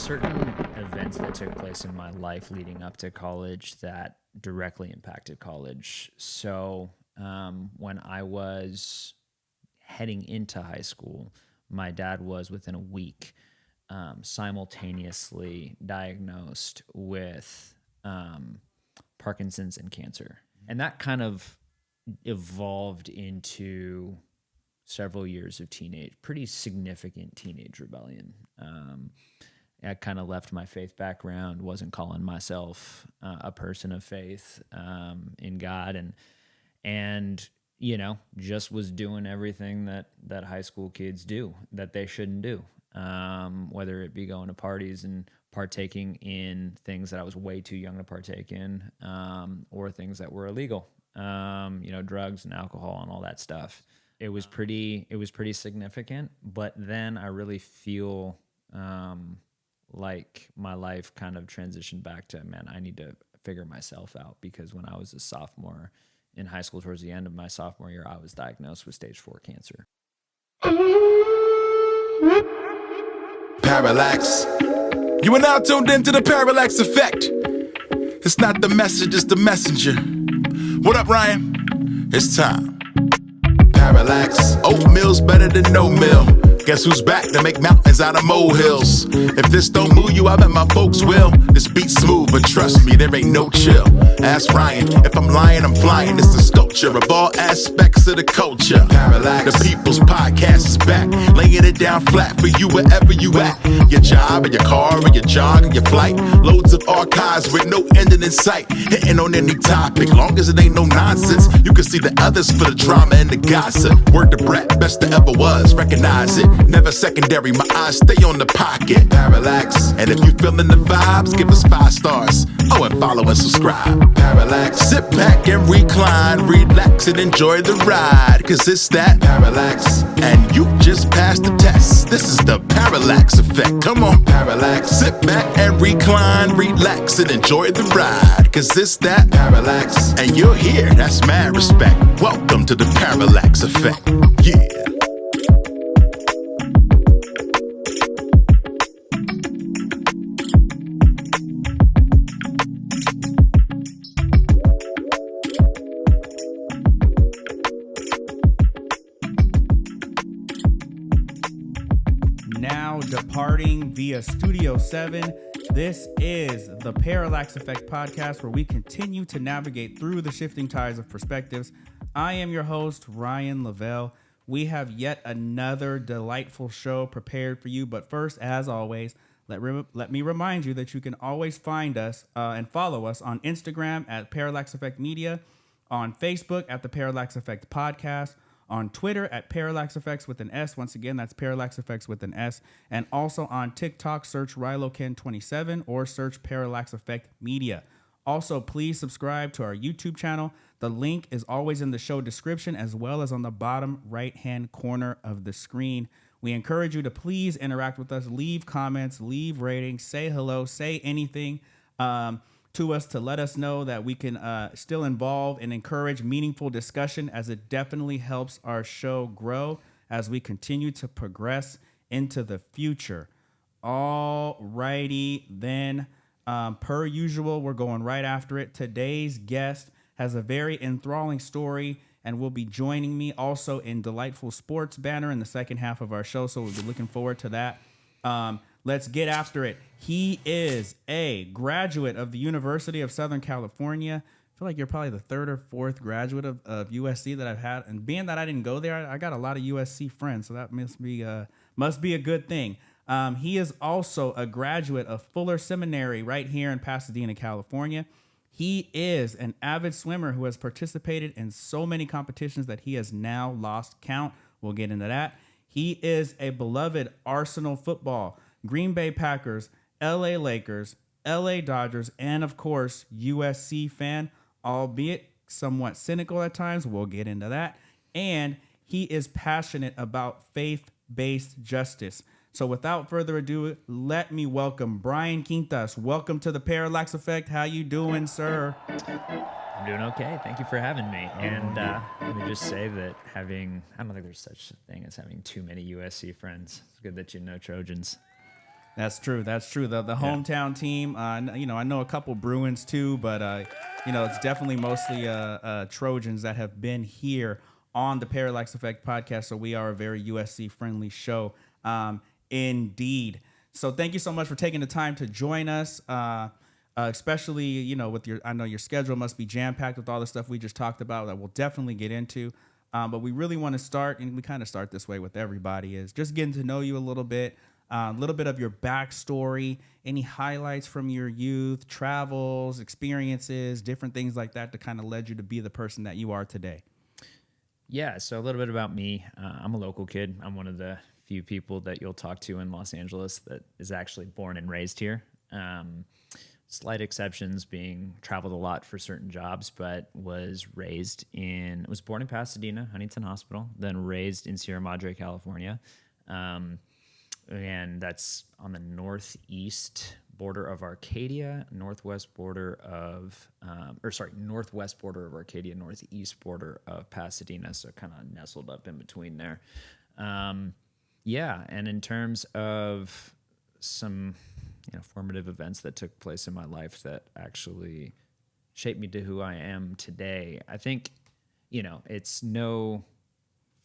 certain events that took place in my life leading up to college that directly impacted college. So when I was heading into high school, my dad was within a week simultaneously diagnosed with Parkinson's and cancer. And that kind of evolved into several years of pretty significant teenage rebellion. I kind of left my faith background, wasn't calling myself a person of faith in God, and you know, just was doing everything that high school kids do that they shouldn't do, whether it be going to parties and partaking in things that I was way too young to partake in, or things that were illegal, drugs and alcohol and all that stuff. It was pretty significant, but then I really feel like my life kind of transitioned back to, man, I need to figure myself out, because when I was a sophomore in high school, towards the end of my sophomore year, I was diagnosed with stage 4 cancer. Parallax. You are now tuned into the Parallax Effect. It's not the message, it's the messenger. What up, Ryan? It's time. Parallax. Oatmeal's better than no meal. Guess who's back to make mountains out of molehills? If this don't move you, I bet my folks will. This beat's smooth, but trust me, there ain't no chill. Ask Ryan, if I'm lying, I'm flying. It's the sculpture of all aspects of the culture. Parallax. The People's Podcast is back, laying it down flat for you wherever you at. Your job, or your car, or your jog, or your flight. Loads of archives with no ending in sight. Hitting on any topic, long as it ain't no nonsense. You can see the others for the drama and the gossip. Word to Brett, best there ever was, recognize it. Never secondary, my eyes stay on the pocket. Parallax. And if you feeling the vibes, give us 5 stars. Oh, and follow and subscribe. Parallax. Sit back and recline, relax and enjoy the ride, cause it's that Parallax. And you just passed the test. This is the Parallax Effect. Come on, Parallax. Sit back and recline, relax and enjoy the ride, cause it's that Parallax. And you're here, that's mad respect. Welcome to the Parallax Effect. Yeah. Now departing via Studio 7, this is the Parallax Effect podcast, where we continue to navigate through the shifting tides of perspectives. I am your host, Ryan Lavelle. We have yet another delightful show prepared for you, but first, as always, let me remind you that you can always find us and follow us on Instagram at Parallax Effect Media, on Facebook at the Parallax Effect Podcast, on Twitter at Parallax Effects with an S. Once again, that's Parallax Effects with an S. And also on TikTok, search RiloKen27 or search Parallax Effect Media. Also, please subscribe to our YouTube channel. The link is always in the show description, as well as on the bottom right-hand corner of the screen. We encourage you to please interact with us, leave comments, leave ratings, say hello, say anything to us to let us know that we can still involve and encourage meaningful discussion, as it definitely helps our show grow as we continue to progress into the future. All righty then, per usual, we're going right after it. Today's guest has a very enthralling story and will be joining me also in delightful sports banner in the second half of our show, so we'll be looking forward to that. Let's get after it. He is a graduate of the University of Southern California. I feel like you're probably the 3rd or 4th graduate of USC that I've had. And being that I didn't go there, I got a lot of USC friends, so that must be a good thing. He is also a graduate of Fuller Seminary right here in Pasadena, California. He is an avid swimmer who has participated in so many competitions that he has now lost count. We'll get into that. He is a beloved Arsenal football, Green Bay Packers, LA Lakers, LA Dodgers, and of course, USC fan, albeit somewhat cynical at times. We'll get into that. And he is passionate about faith-based justice. So without further ado, let me welcome Bryan Quintas. Welcome to the Parallax Effect. How you doing, sir? I'm doing okay. Thank you for having me. And let me just say that I don't think there's such a thing as having too many USC friends. It's good that you know Trojans. That's true. That's true. The hometown team. I know a couple Bruins too, but it's definitely mostly Trojans that have been here on the Parallax Effect podcast. So we are a very USC friendly show, indeed. So thank you so much for taking the time to join us. Especially with I know your schedule must be jam packed with all the stuff we just talked about that we'll definitely get into. But we really want to start, and we kind of start this way with everybody, is just getting to know you a little bit of your backstory, any highlights from your youth, travels, experiences, different things like that to kind of led you to be the person that you are today. Yeah, so a little bit about me. I'm a local kid. I'm one of the few people that you'll talk to in Los Angeles that is actually born and raised here. Slight exceptions being traveled a lot for certain jobs, but was born in Pasadena, Huntington Hospital, then raised in Sierra Madre, California. And that's on the northeast border of Arcadia, northwest border of Arcadia, northeast border of Pasadena. So kind of nestled up in between there. And in terms of some formative events that took place in my life that actually shaped me to who I am today, I think,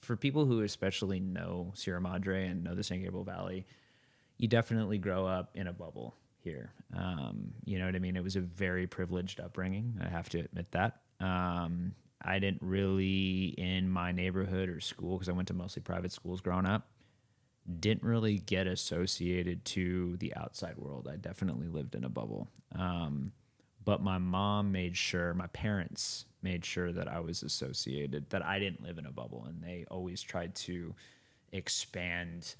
for people who especially know Sierra Madre and know the San Gabriel Valley, you definitely grow up in a bubble here. You know what I mean? It was a very privileged upbringing. I have to admit that. I didn't really, in my neighborhood or school, because I went to mostly private schools growing up, didn't really get associated to the outside world. I definitely lived in a bubble. But my parents made sure that I was associated, that I didn't live in a bubble. And they always tried to expand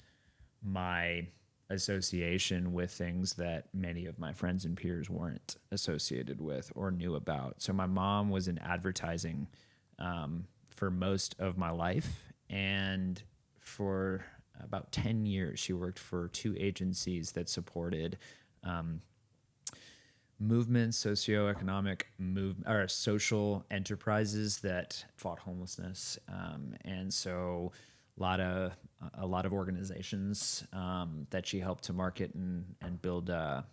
my association with things that many of my friends and peers weren't associated with or knew about. So my mom was in advertising for most of my life. And for about 10 years, she worked for two agencies that supported movements, socioeconomic or social enterprises that fought homelessness. And so a lot of organizations that she helped to market and build or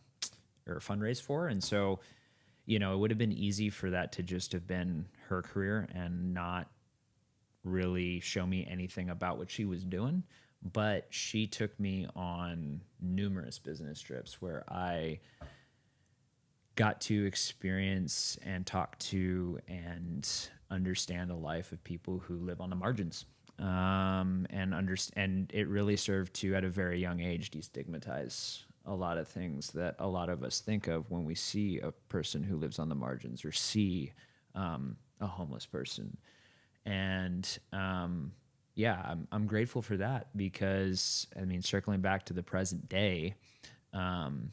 fundraise for. And so, it would have been easy for that to just have been her career and not really show me anything about what she was doing. But she took me on numerous business trips where I got to experience and talk to and understand the life of people who live on the margins. And it really served to, at a very young age, destigmatize a lot of things that a lot of us think of when we see a person who lives on the margins or see a homeless person. And I'm grateful for that because, circling back to the present day, I'm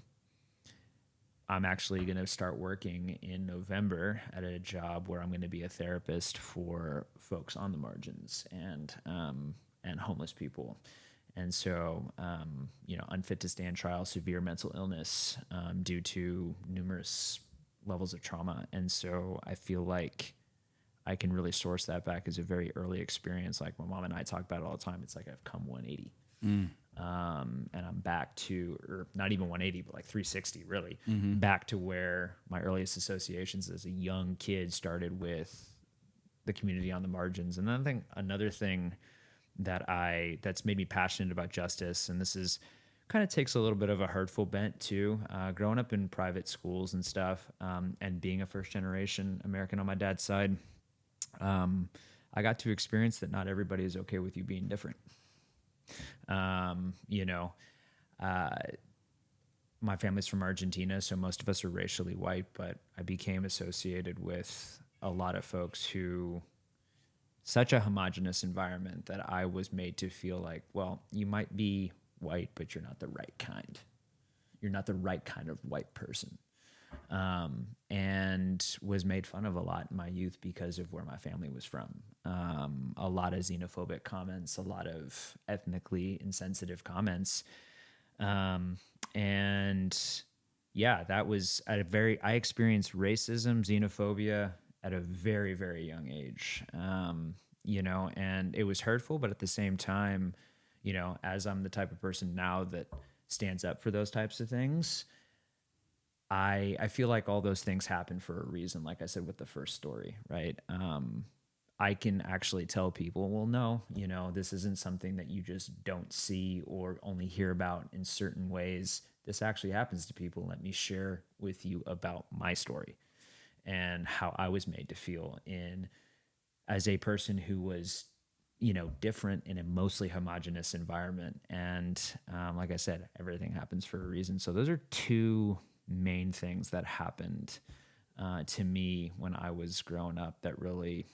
actually going to start working in November at a job where I'm going to be a therapist for folks on the margins and homeless people. And so, unfit to stand trial, severe mental illness due to numerous levels of trauma. And so I feel like I can really source that back as a very early experience. Like my mom and I talk about it all the time. It's like I've come 180. And I'm back to, or not even 180, but like 360 really, back to where my earliest associations as a young kid started with the community on the margins. And then I think another thing that's made me passionate about justice, and this is kind of takes a little bit of a hurtful bent too, growing up in private schools and stuff, and being a first generation American on my dad's side, I got to experience that not everybody is okay with you being different. My family's from Argentina, so most of us are racially white, but I became associated with a lot of folks who, such a homogenous environment that I was made to feel like, well, you might be white, but you're not the right kind. You're not the right kind of white person. And was made fun of a lot in my youth because of where my family was from. A lot of xenophobic comments, a lot of ethnically insensitive comments. That was I experienced racism, xenophobia at a very, very young age. And it was hurtful, but at the same time, as I'm the type of person now that stands up for those types of things, I feel like all those things happen for a reason. Like I said with the first story, right? I can actually tell people, well, no, this isn't something that you just don't see or only hear about in certain ways. This actually happens to people. Let me share with you about my story and how I was made to feel as a person who was, different in a mostly homogenous environment. And like I said, everything happens for a reason. So those are two main things that happened to me when I was growing up that really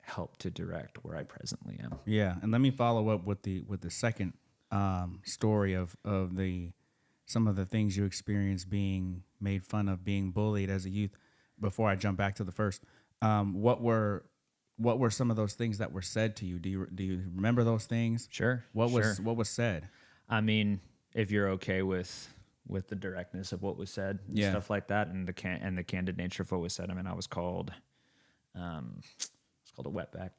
helped to direct where I presently am. Yeah, and let me follow up with the second story of some of the things you experienced being made fun of, being bullied as a youth. Before I jump back to the first, what were some of those things that were said to you? Do you remember those things? Sure. What was said? I mean, if you're okay with the directness of what was said, and stuff like that, and the candid nature of what was said. I mean, I was called a wetback.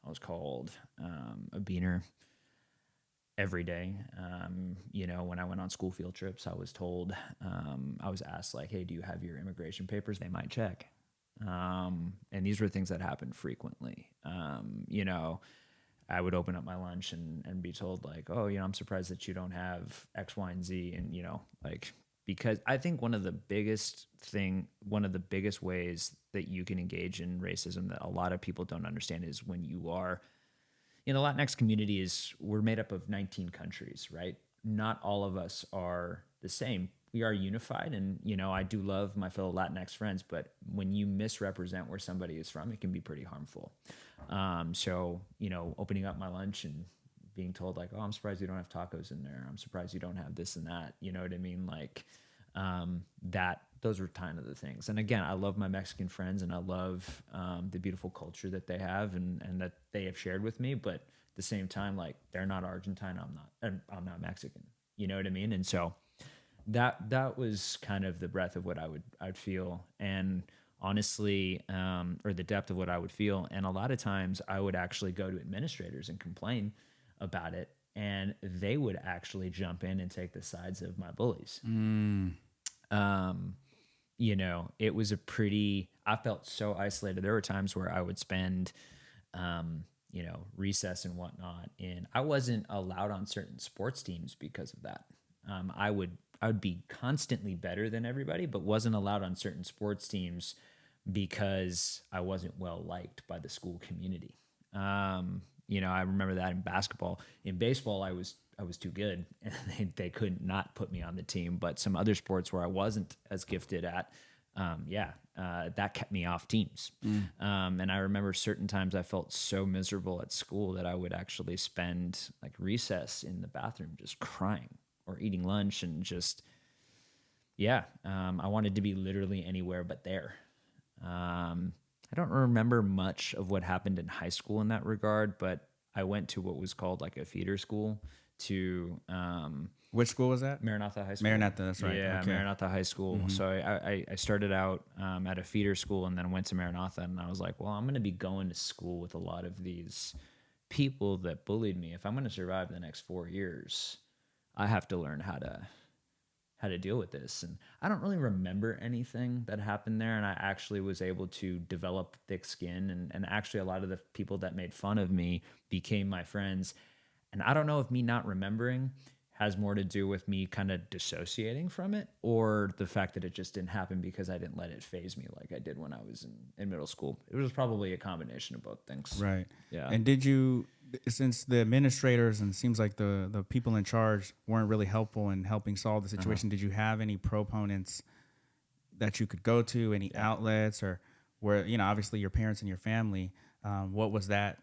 I was called a beaner every day. When I went on school field trips, I was told, I was asked like, hey, do you have your immigration papers? They might check. And these were things that happened frequently. I would open up my lunch and be told like, oh, I'm surprised that you don't have X, Y, and Z. And, because I think one of the biggest ways that you can engage in racism that a lot of people don't understand is when you are in the Latinx community we're made up of 19 countries, right? Not all of us are the same. We are unified, and I do love my fellow Latinx friends, but when you misrepresent where somebody is from, it can be pretty harmful. So opening up my lunch and being told like, oh, I'm surprised you don't have tacos in there. I'm surprised you don't have this and that. You know what I mean? Like those are kind of the things. And again, I love my Mexican friends, and I love the beautiful culture that they have and that they have shared with me. But at the same time, like they're not Argentine, I'm not Mexican. You know what I mean? And so that was kind of the breadth of what I'd feel, and honestly, or the depth of what I would feel. And a lot of times I would actually go to administrators and complain about it, and they would actually jump in and take the sides of my bullies. It was I felt so isolated. There were times where I would spend, recess and whatnot, and I wasn't allowed on certain sports teams because of that. I would be constantly better than everybody, but wasn't allowed on certain sports teams because I wasn't well liked by the school community. I remember that in basketball. In baseball, I was too good, and they could not put me on the team. But some other sports where I wasn't as gifted at, that kept me off teams. And I remember certain times I felt so miserable at school that I would actually spend like recess in the bathroom just crying or eating lunch and just, I wanted to be literally anywhere but there. I don't remember much of what happened in high school in that regard, but I went to what was called like a feeder school to which school was that? Maranatha High School. Maranatha, that's right. Yeah, okay. Maranatha High School. Mm-hmm. So I started out at a feeder school and then went to Maranatha, and I was like, well, I'm going to be going to school with a lot of these people that bullied me. If I'm going to survive the next 4 years, I have to learn how to deal with this. And I don't really remember anything that happened there, and I actually was able to develop thick skin, and actually a lot of the people that made fun of me became my friends. And I don't know if me not remembering has more to do with me kind of dissociating from it, or the fact that it just didn't happen because I didn't let it phase me like I did when I was in middle school. It was probably a combination of both things. Right. Yeah. And did you, since the administrators and it seems like the people in charge weren't really helpful in helping solve the situation, did you have any proponents that you could go to, any outlets, or where, obviously your parents and your family, what was that?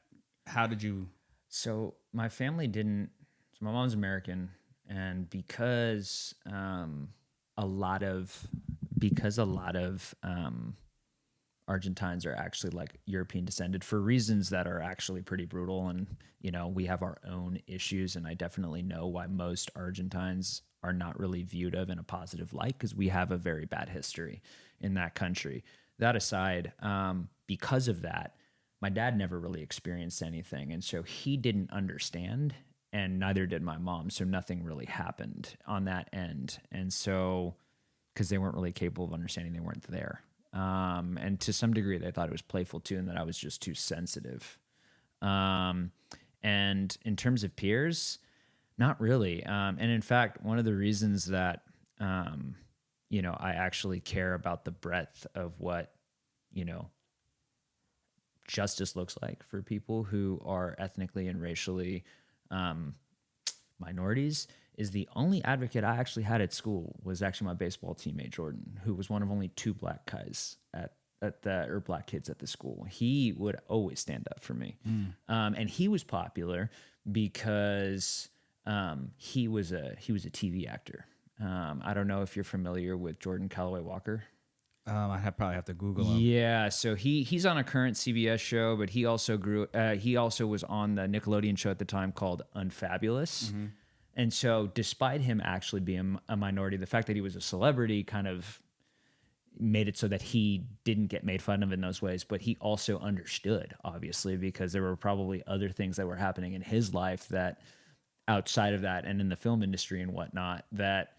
How did you? So my family didn't, so my mom's American, and because a lot of Argentines are actually like European descended for reasons that are actually pretty brutal, and we have our own issues, and I definitely know why most Argentines are not really viewed of in a positive light, because we have a very bad history in that country. That aside, because of that, my dad never really experienced anything, and so he didn't understand. and neither did my mom. So nothing really happened on that end. And so, because they weren't really capable of understanding, they weren't there. And to some degree, they thought it was playful too, and that I was just too sensitive. And in terms of peers, not really. And in fact, one of the reasons that, I actually care about the breadth of what, justice looks like for people who are ethnically and racially minorities is the only advocate I actually had at school was actually my baseball teammate, Jordan, who was one of only 2 black guys or black kids at the school. He would always stand up for me. And he was popular because he was a TV actor. I don't know if you're familiar with Jordan Calloway Walker. Probably have to Google him. Yeah, so he's on a current CBS show, but he also was on the Nickelodeon show at the time called Unfabulous. Mm-hmm. And so despite him actually being a minority, the fact that he was a celebrity kind of made it so that he didn't get made fun of in those ways, but he also understood, obviously, because there were probably other things that were happening in his life that outside of that and in the film industry and whatnot, that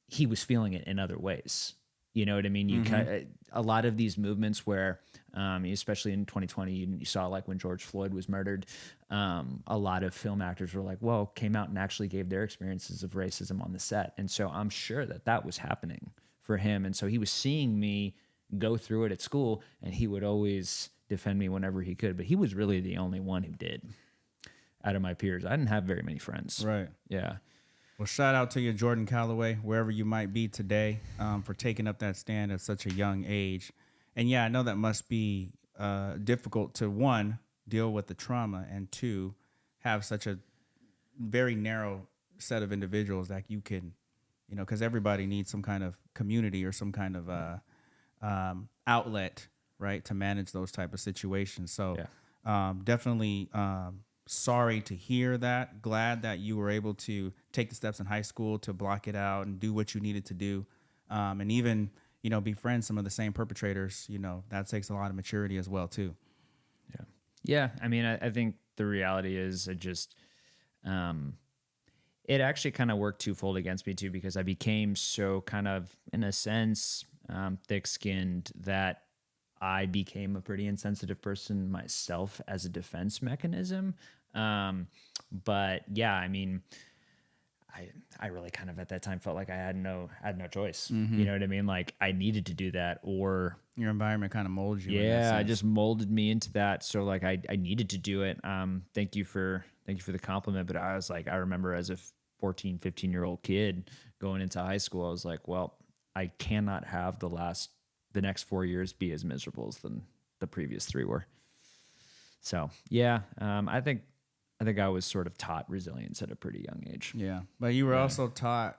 he was feeling it in other ways. You know what I mean? A lot of these movements where, especially in 2020, you saw like when George Floyd was murdered, a lot of film actors were like, well, came out and actually gave their experiences of racism on the set. And so I'm sure that was happening for him. And so he was seeing me go through it at school, and he would always defend me whenever he could. But he was really the only one who did out of my peers. I didn't have very many friends. Right. Yeah. Well, shout out to you, Jordan Calloway, wherever you might be today, for taking up that stand at such a young age. And yeah, I know that must be difficult to, 1, deal with the trauma, and 2, have such a very narrow set of individuals that you can, because everybody needs some kind of community or some kind of outlet, right, to manage those type of situations. So definitely sorry to hear that. Glad that you were able to take the steps in high school to block it out and do what you needed to do. And even, befriend some of the same perpetrators, that takes a lot of maturity as well, too. Yeah. Yeah. I mean, I think the reality is it actually kind of worked twofold against me, too, because I became so kind of, in a sense, thick-skinned that I became a pretty insensitive person myself as a defense mechanism. But yeah, I mean, I really kind of at that time felt like I had no choice. Mm-hmm. You know what I mean? Like I needed to do that, or your environment kind of molds you. Yeah, it just molded me into that. So like I needed to do it. Thank you for the compliment. But I was like, I remember as a 14, 15-year-old kid going into high school, I was like, well, I cannot have the next 4 years be as miserable as the previous 3 were. So yeah, I think I was sort of taught resilience at a pretty young age. Yeah, but you were also taught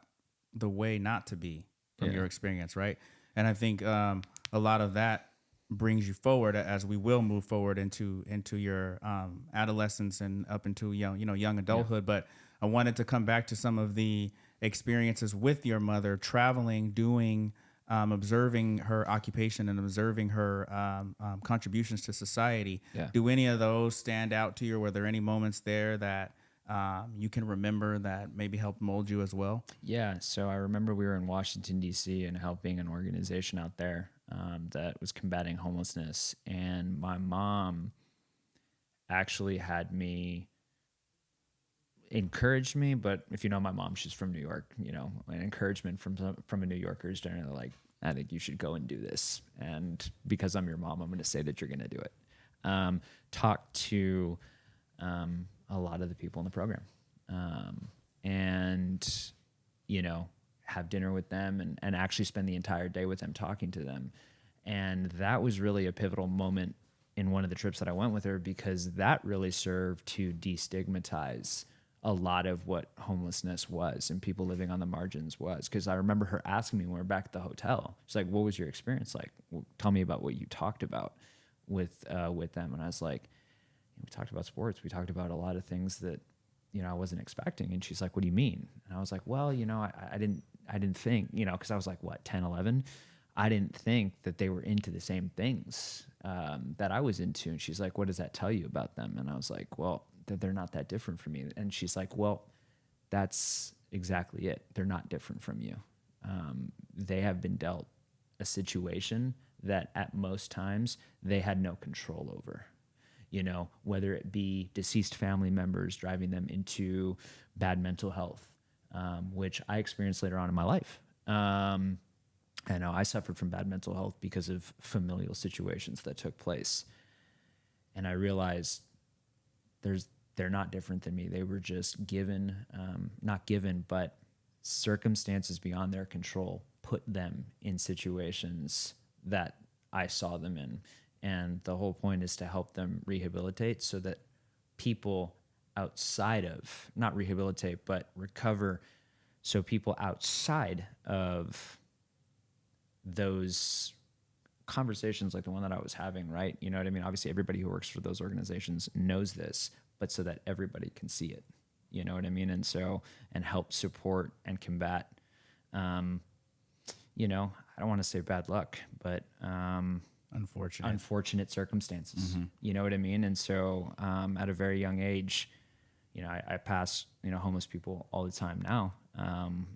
the way not to be from your experience, right? And I think a lot of that brings you forward as we will move forward into your adolescence and up into young adulthood. Yeah. But I wanted to come back to some of the experiences with your mother, traveling, doing. Observing her occupation and observing her contributions to society. Yeah. Do any of those stand out to you? Were there any moments there that you can remember that maybe helped mold you as well? Yeah. So I remember we were in Washington, D.C. and helping an organization out there that was combating homelessness. And my mom actually had me encouraged me, but if you know my mom, she's from New York, an encouragement from a New Yorker is generally like, I think you should go and do this. And because I'm your mom, I'm going to say that you're going to do it. Talk to a lot of the people in the program and, have dinner with them and actually spend the entire day with them, talking to them. And that was really a pivotal moment in one of the trips that I went with her, because that really served to destigmatize a lot of what homelessness was and people living on the margins was. Because I remember her asking me when we were back at the hotel, she's like, what was your experience like? Tell me about what you talked about with them. And I was like, we talked about sports. We talked about a lot of things that, I wasn't expecting. And she's like, what do you mean? And I was like, well, I didn't think, because I was like, what, 10, 11? I didn't think that they were into the same things that I was into. And she's like, what does that tell you about them? And I was like, well, that they're not that different from me. And she's like, well, that's exactly it. They're not different from you. They have been dealt a situation that at most times they had no control over. You know, whether it be deceased family members driving them into bad mental health, which I experienced later on in my life. I know I suffered from bad mental health because of familial situations that took place. And I realized they're not different than me. They were just not given, but circumstances beyond their control put them in situations that I saw them in. And the whole point is to help them rehabilitate so that people outside of, not rehabilitate, but recover. So people outside of those conversations like the one that I was having, right? You know what I mean? Obviously, everybody who works for those organizations knows this, but so that everybody can see it. You know what I mean? And so, and help support and combat, you know, I don't want to say bad luck, but unfortunate circumstances. Mm-hmm. You know what I mean? And so at a very young age, you know, I pass, you know, homeless people all the time now,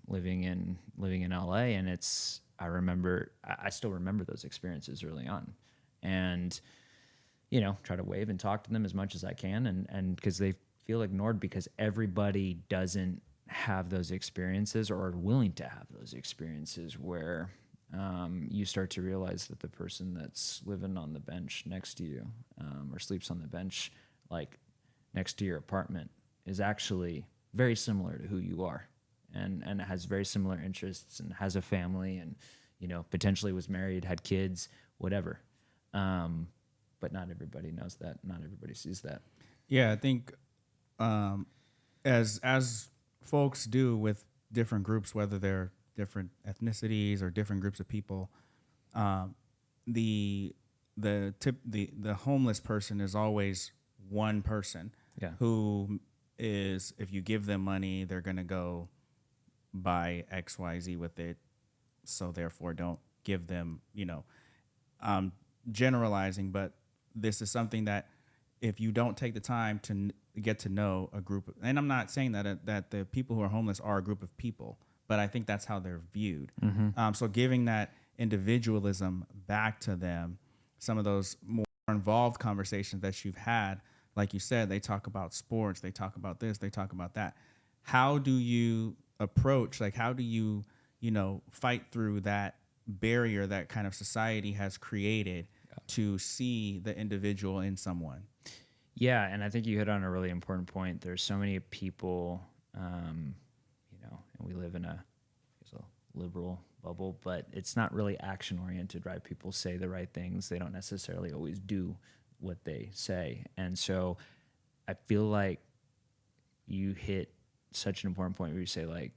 living in LA, and I still remember those experiences early on, and, you know, try to wave and talk to them as much as I can. And because they feel ignored because everybody doesn't have those experiences or are willing to have those experiences where you start to realize that the person that's living on the bench next to you or sleeps on the bench like next to your apartment is actually very similar to who you are and has very similar interests and has a family and, you know, potentially was married, had kids, whatever. But not everybody knows that. Not everybody sees that. Yeah, I think as folks do with different groups, whether they're different ethnicities or different groups of people, the homeless person is always one person who is, if you give them money, they're going to go buy XYZ with it. So therefore don't give them, you know, generalizing, but this is something that if you don't take the time to get to know a group, and I'm not saying that the people who are homeless are a group of people, but I think that's how they're viewed. Mm-hmm. So giving that individualism back to them, some of those more involved conversations that you've had, like you said, they talk about sports, they talk about this, they talk about that. How do you approach, like how do you, you know, fight through that barrier that kind of society has created to see the individual in someone? Yeah, and I think you hit on a really important point. There's so many people, you know, and we live in a liberal bubble, but it's not really action-oriented, right? People say the right things. They don't necessarily always do what they say. And so I feel like you hit such an important point where you say, like,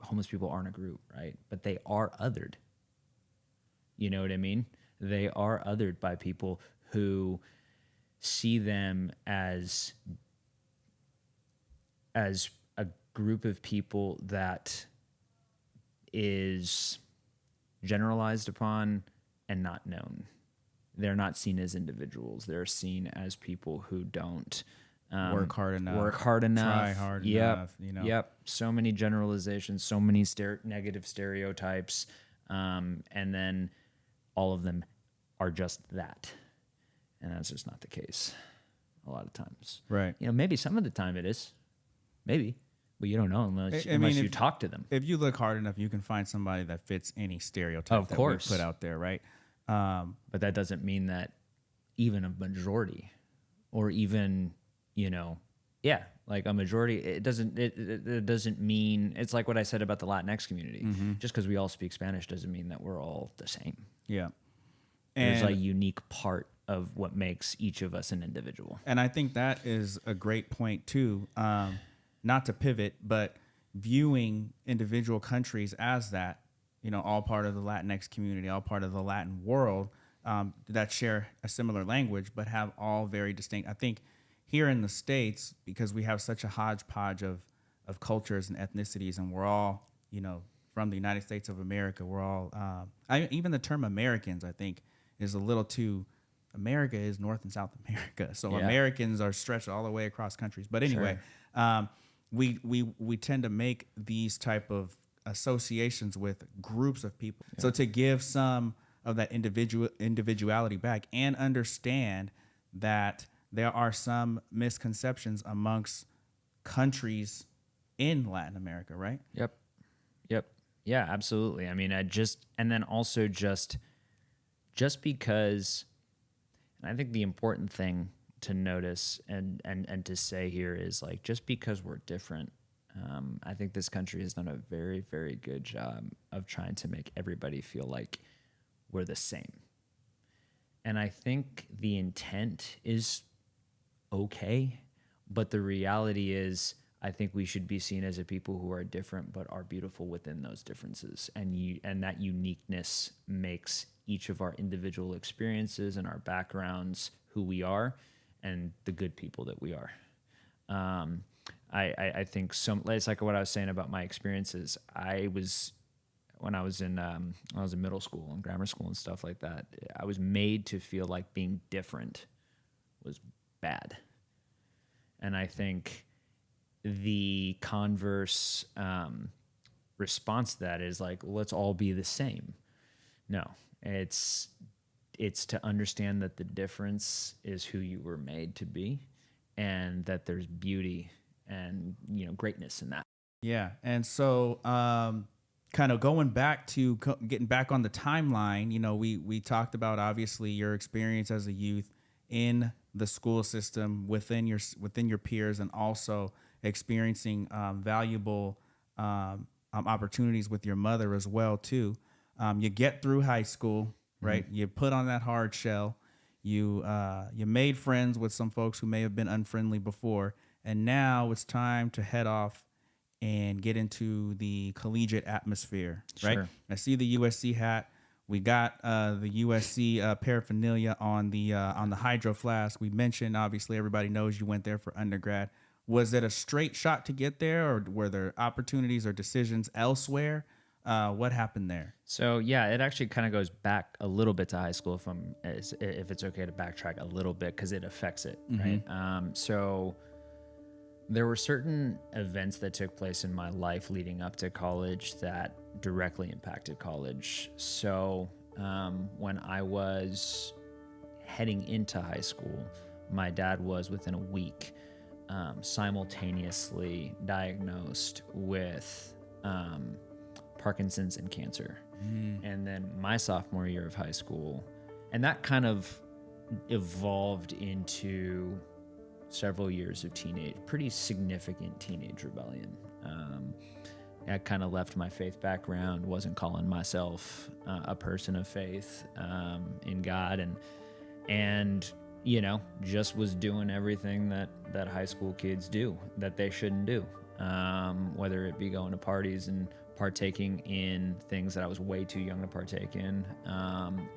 homeless people aren't a group, right? But they are othered. You know what I mean? They are othered by people who see them as a group of people that is generalized upon and not known. They're not seen as individuals. They're seen as people who don't work hard enough, try hard enough. You know. Yep. So many generalizations, so many negative stereotypes, and then all of them are just that. And that's just not the case a lot of times. Right. You know, maybe some of the time it is. Maybe. But you don't know unless you talk to them. If you look hard enough, you can find somebody that fits any stereotype that we put out there, right? But that doesn't mean that even a majority or even, you know, like a majority, it doesn't mean, it's like what I said about the Latinx community. Mm-hmm. Just because we all speak Spanish doesn't mean that we're all the same. Yeah. There's a unique part of what makes each of us an individual. And I think that is a great point too. Not to pivot, but viewing individual countries as that, you know, all part of the Latinx community, all part of the Latin world, that share a similar language, but have all very distinct. I think here in the States, because we have such a hodgepodge of cultures and ethnicities, and we're all, you know, from the United States of America, we're all, even the term Americans, I think, is a little too America is North and South America. So Yeah. Americans are stretched all the way across countries. But anyway, we tend to make these type of associations with groups of people. Yeah. So to give some of that individuality back and understand that there are some misconceptions amongst countries in Latin America, right? Yep. Yeah, absolutely. I mean, and then also just because, and I think the important thing to notice and to say here is, like, just because we're different, I think this country has done a very, very good job of trying to make everybody feel like we're the same. And I think the intent is okay, but the reality is, I think we should be seen as a people who are different but are beautiful within those differences. And that uniqueness makes each of our individual experiences and our backgrounds who we are and the good people that we are. I think it's like what I was saying about my experiences. When I was in middle school and grammar school and stuff like that, I was made to feel like being different was bad. And I think the converse response to that is like, let's all be the same. No, it's to understand that the difference is who you were made to be, and that there's beauty and, greatness in that. Yeah. And so kind of going back to getting back on the timeline, we talked about obviously your experience as a youth in the school system within your peers, and also experiencing valuable opportunities with your mother as well too. You get through high school, right? Mm-hmm. You put on that hard shell. You made friends with some folks who may have been unfriendly before, and now it's time to head off and get into the collegiate atmosphere, right? Sure. I see the USC hat. We got the USC paraphernalia on the hydro flask. We mentioned, obviously, everybody knows you went there for undergrad. Was it a straight shot to get there, or were there opportunities or decisions elsewhere? What happened there? So yeah, it actually kind of goes back a little bit to high school, if it's okay to backtrack a little bit, because it affects it, right? So there were certain events that took place in my life leading up to college that directly impacted college. So when I was heading into high school, my dad was within a week simultaneously diagnosed with Parkinson's and cancer. And then my sophomore year of high school, and that kind of evolved into several years of pretty significant teenage rebellion. I kind of left my faith background, wasn't calling myself a person of faith in God, and just was doing everything that high school kids do that they shouldn't do, whether it be going to parties and partaking in things that I was way too young to partake in,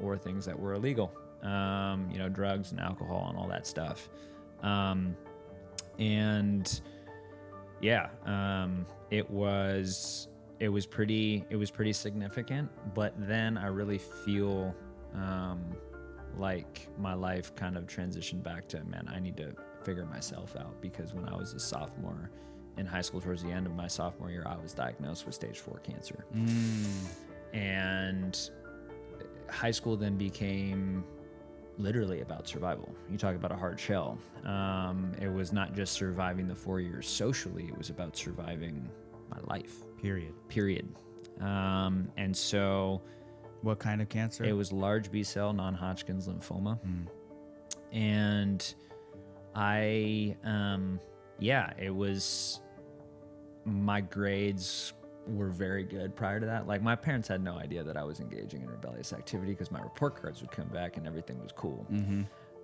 or things that were illegal, drugs and alcohol and all that stuff. It was pretty significant, but then I really feel like my life kind of transitioned back to, man, I need to figure myself out, because when I was a sophomore in high school, towards the end of my sophomore year, I was diagnosed with stage 4 cancer. And high school then became literally about survival. You talk about a hard shell. It was not just surviving the 4 years socially, it was about surviving my life. Period. And so... What kind of cancer? It was large B-cell non-Hodgkin's lymphoma. And it was... My grades were very good prior to that. Like, my parents had no idea that I was engaging in rebellious activity, because my report cards would come back and everything was cool.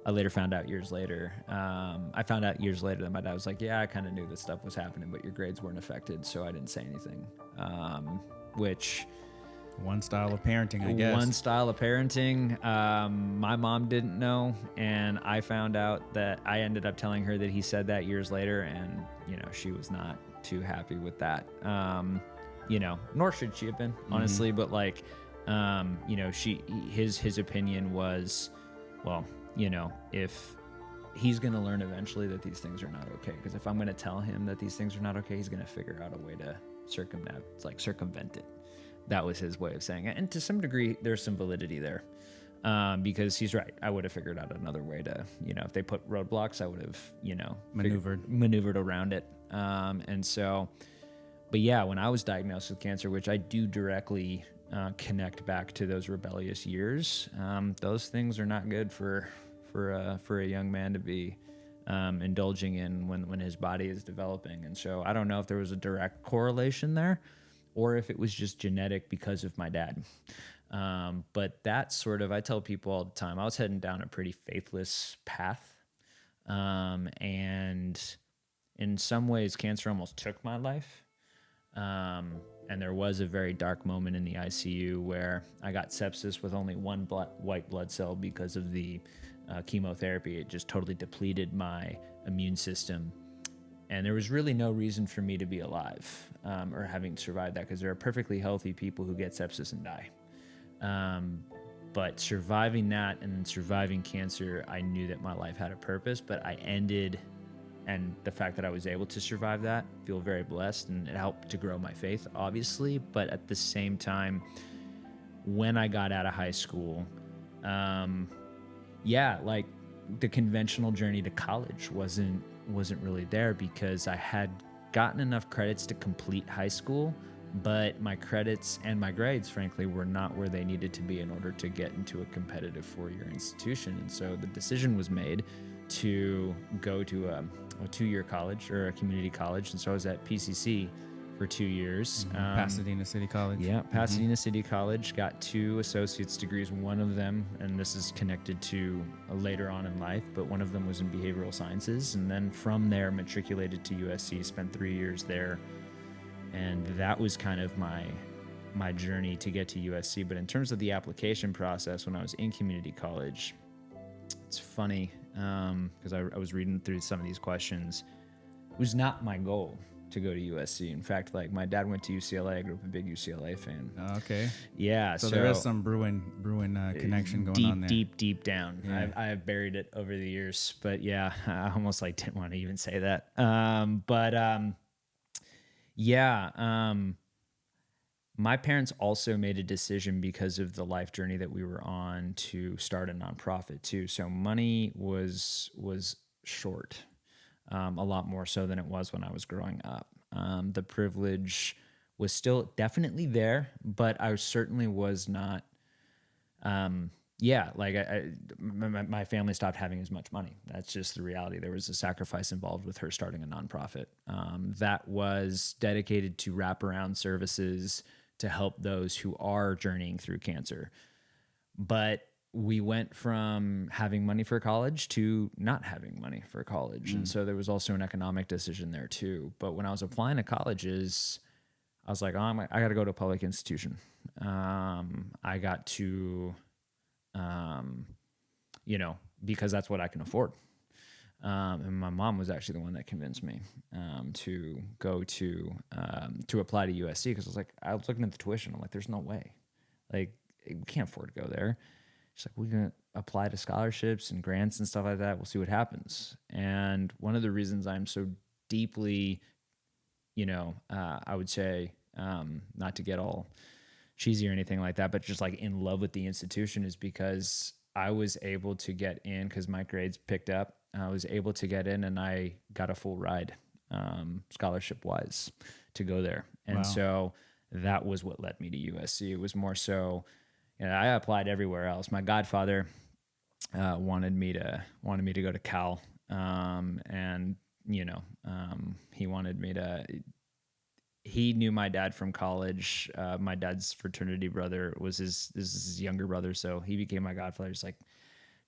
I later found out years later. That my dad was like, yeah, I kind of knew this stuff was happening, but your grades weren't affected, so I didn't say anything. Which... One style of parenting, I guess. One style of parenting. My mom didn't know, and I found out that I ended up telling her that he said that years later, and, she was not too happy with that. Nor should she have been, honestly, but his opinion was, well, if he's going to learn eventually that these things are not okay. Because if I'm going to tell him that these things are not okay, he's going to figure out a way to circumvent it. That was his way of saying it. And to some degree, there's some validity there. Because he's right. I would have figured out another way to, if they put roadblocks, I would have, maneuvered around it. But yeah, when I was diagnosed with cancer, which I do directly connect back to those rebellious years, those things are not good for a young man to be indulging in when his body is developing. And so I don't know if there was a direct correlation there or if it was just genetic because of my dad. But that's sort of, I tell people all the time, I was heading down a pretty faithless path. And in some ways, cancer almost took my life. And there was a very dark moment in the ICU where I got sepsis with only one white blood cell because of the chemotherapy. It just totally depleted my immune system. And there was really no reason for me to be alive or having survived that, because there are perfectly healthy people who get sepsis and die. But surviving that and then surviving cancer, I knew that my life had a purpose, but I ended, and the fact that I was able to survive that, feel very blessed, and it helped to grow my faith, obviously. But at the same time, when I got out of high school, like the conventional journey to college wasn't really there, because I had gotten enough credits to complete high school, but my credits and my grades, frankly, were not where they needed to be in order to get into a competitive 4-year institution. And so the decision was made to go to a 2-year college or a community college. And so I was at PCC for 2 years. Pasadena City College. Yeah, Pasadena City College. Got 2 associate's degrees. One of them, and this is connected to later on in life, but one of them was in behavioral sciences. And then from there, matriculated to USC, spent 3 years there. And that was kind of my journey to get to USC. But in terms of the application process, when I was in community college, it's funny because I was reading through some of these questions. It was not my goal to go to USC. In fact, like, my dad went to UCLA. I grew up a big UCLA fan. Okay. Yeah. So there is some Bruin connection going on there. Deep down. Yeah. I have buried it over the years. But yeah, I almost didn't want to even say that. My parents also made a decision because of the life journey that we were on to start a nonprofit too. So money was short, a lot more so than it was when I was growing up. The privilege was still definitely there, but I certainly was not. My family stopped having as much money. That's just the reality. There was a sacrifice involved with her starting a nonprofit that was dedicated to wraparound services to help those who are journeying through cancer. But we went from having money for college to not having money for college. And so there was also an economic decision there too. But when I was applying to colleges, I was like, I got to go to a public institution. I got to... because that's what I can afford. And my mom was actually the one that convinced me to go to apply to USC, because I was looking at the tuition. I'm like, there's no way. Like, we can't afford to go there. She's like, we're going to apply to scholarships and grants and stuff like that. We'll see what happens. And one of the reasons I'm so deeply, I would say, not to get all cheesy or anything like that, but just in love with the institution, is because I was able to get in because my grades picked up. I was able to get in, and I got a full ride, scholarship wise, to go there. And Wow. So that was what led me to USC. It was more so, I applied everywhere else. My godfather wanted me to go to Cal, and he wanted me to. He knew my dad from college. My dad's fraternity brother was his younger brother, so he became my godfather. He's like,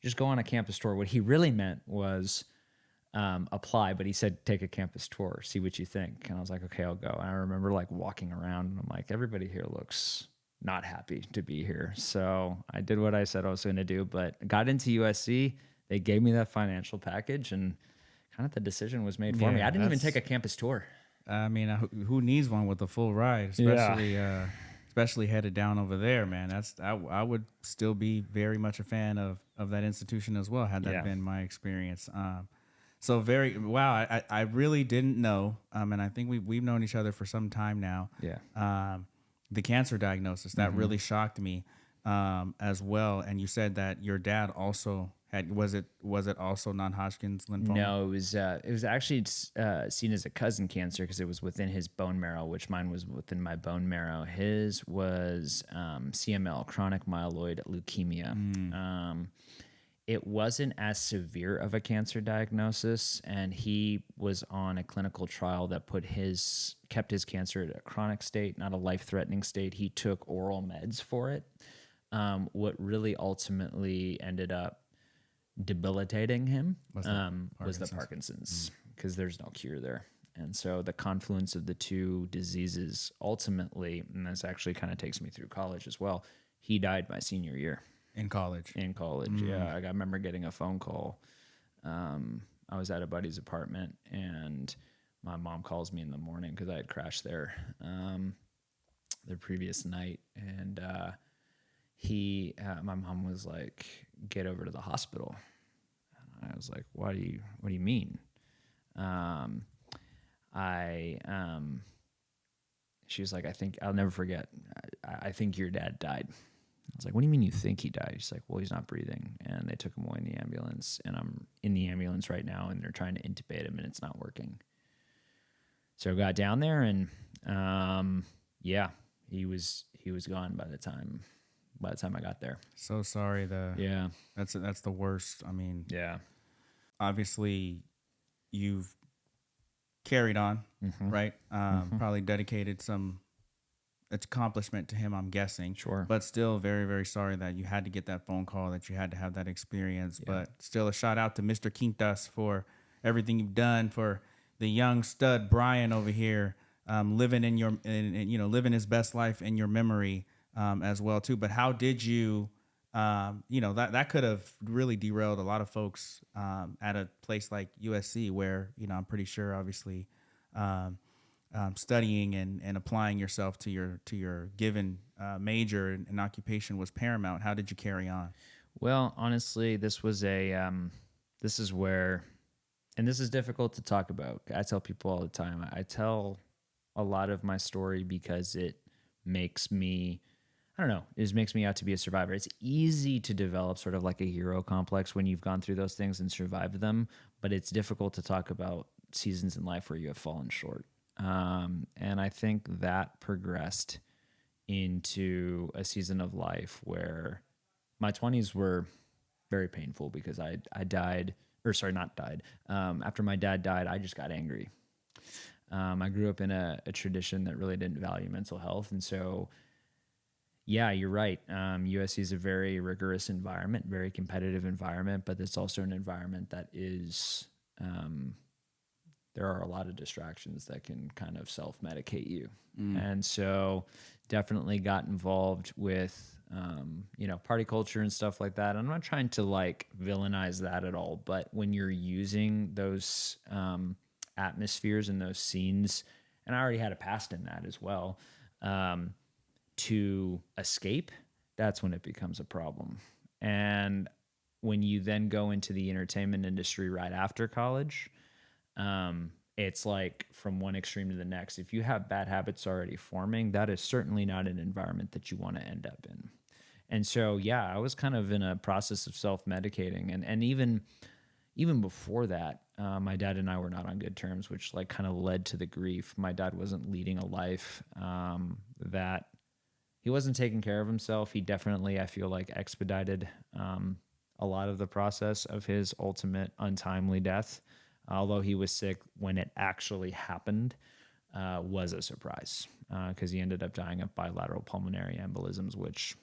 just go on a campus tour. What he really meant was apply, but he said, take a campus tour, see what you think. And I was like, okay, I'll go. And I remember walking around, and I'm like, everybody here looks not happy to be here. So I did what I said I was going to do, but got into USC. They gave me that financial package, and kind of the decision was made for me. I didn't even take a campus tour. I mean, who needs one with a full ride, especially especially headed down over there, man. I would still be very much a fan of that institution as well, had that been my experience. So I really didn't know, and I think we've known each other for some time now. Yeah. The cancer diagnosis that really shocked me as well. And you said that your dad also had was it also non-Hodgkin's lymphoma? No, it was actually seen as a cousin cancer because it was within his bone marrow, which mine was within my bone marrow. His was CML, chronic myeloid leukemia. It wasn't as severe of a cancer diagnosis, and he was on a clinical trial that kept his cancer at a chronic state, not a life-threatening state. He took oral meds for it. What really ultimately ended up debilitating him was the Parkinson's, because there's no cure there. And so the confluence of the two diseases ultimately, and this actually kind of takes me through college as well, he died my senior year. In college, yeah. I remember getting a phone call. I was at a buddy's apartment, and my mom calls me in the morning because I had crashed there the previous night. And my mom was like, "Get over to the hospital." And I was like, what do you mean? She was like, I'll never forget. I think your dad died. I was like, what do you mean you think he died? She's like, well, he's not breathing. And they took him away in the ambulance. And I'm in the ambulance right now, and they're trying to intubate him, and it's not working. So I got down there, and he was gone by the time I got there. So sorry. That's the worst. I mean, obviously you've carried on, right? Probably dedicated some accomplishment to him, I'm guessing. Sure. But still very, very sorry that you had to get that phone call, that you had to have that experience. Yeah. But still a shout out to Mr. Quintas for everything you've done for the young stud Bryan over here, living living his best life in your memory as well too. But how did you that could have really derailed a lot of folks at a place like USC, where I'm pretty sure obviously studying and applying yourself to your given major and occupation was paramount. How did you carry on? Well, honestly, this is where, and this is difficult to talk about. I tell people all the time, I tell a lot of my story because it makes me, it makes me out to be a survivor. It's easy to develop sort of like a hero complex when you've gone through those things and survived them, but it's difficult to talk about seasons in life where you have fallen short. And I think that progressed into a season of life where my 20s were very painful because I died, or sorry, not died. After my dad died, I just got angry. I grew up in a tradition that really didn't value mental health. And so, yeah, you're right. USC is a very rigorous environment, very competitive environment, but it's also an environment that is, there are a lot of distractions that can kind of self-medicate you. And so definitely got involved with, party culture and stuff like that. I'm not trying to villainize that at all, but when you're using those atmospheres and those scenes, and I already had a past in that as well, to escape, that's when it becomes a problem. And when you then go into the entertainment industry right after college, it's like from one extreme to the next. If you have bad habits already forming, that is certainly not an environment that you want to end up in. And so, yeah, I was kind of in a process of self-medicating. And even before that, my dad and I were not on good terms, which kind of led to the grief. My dad wasn't leading a life that he wasn't taking care of himself. He definitely, I feel like, expedited a lot of the process of his ultimate untimely death. Although he was sick when it actually happened, was a surprise because he ended up dying of bilateral pulmonary embolisms, which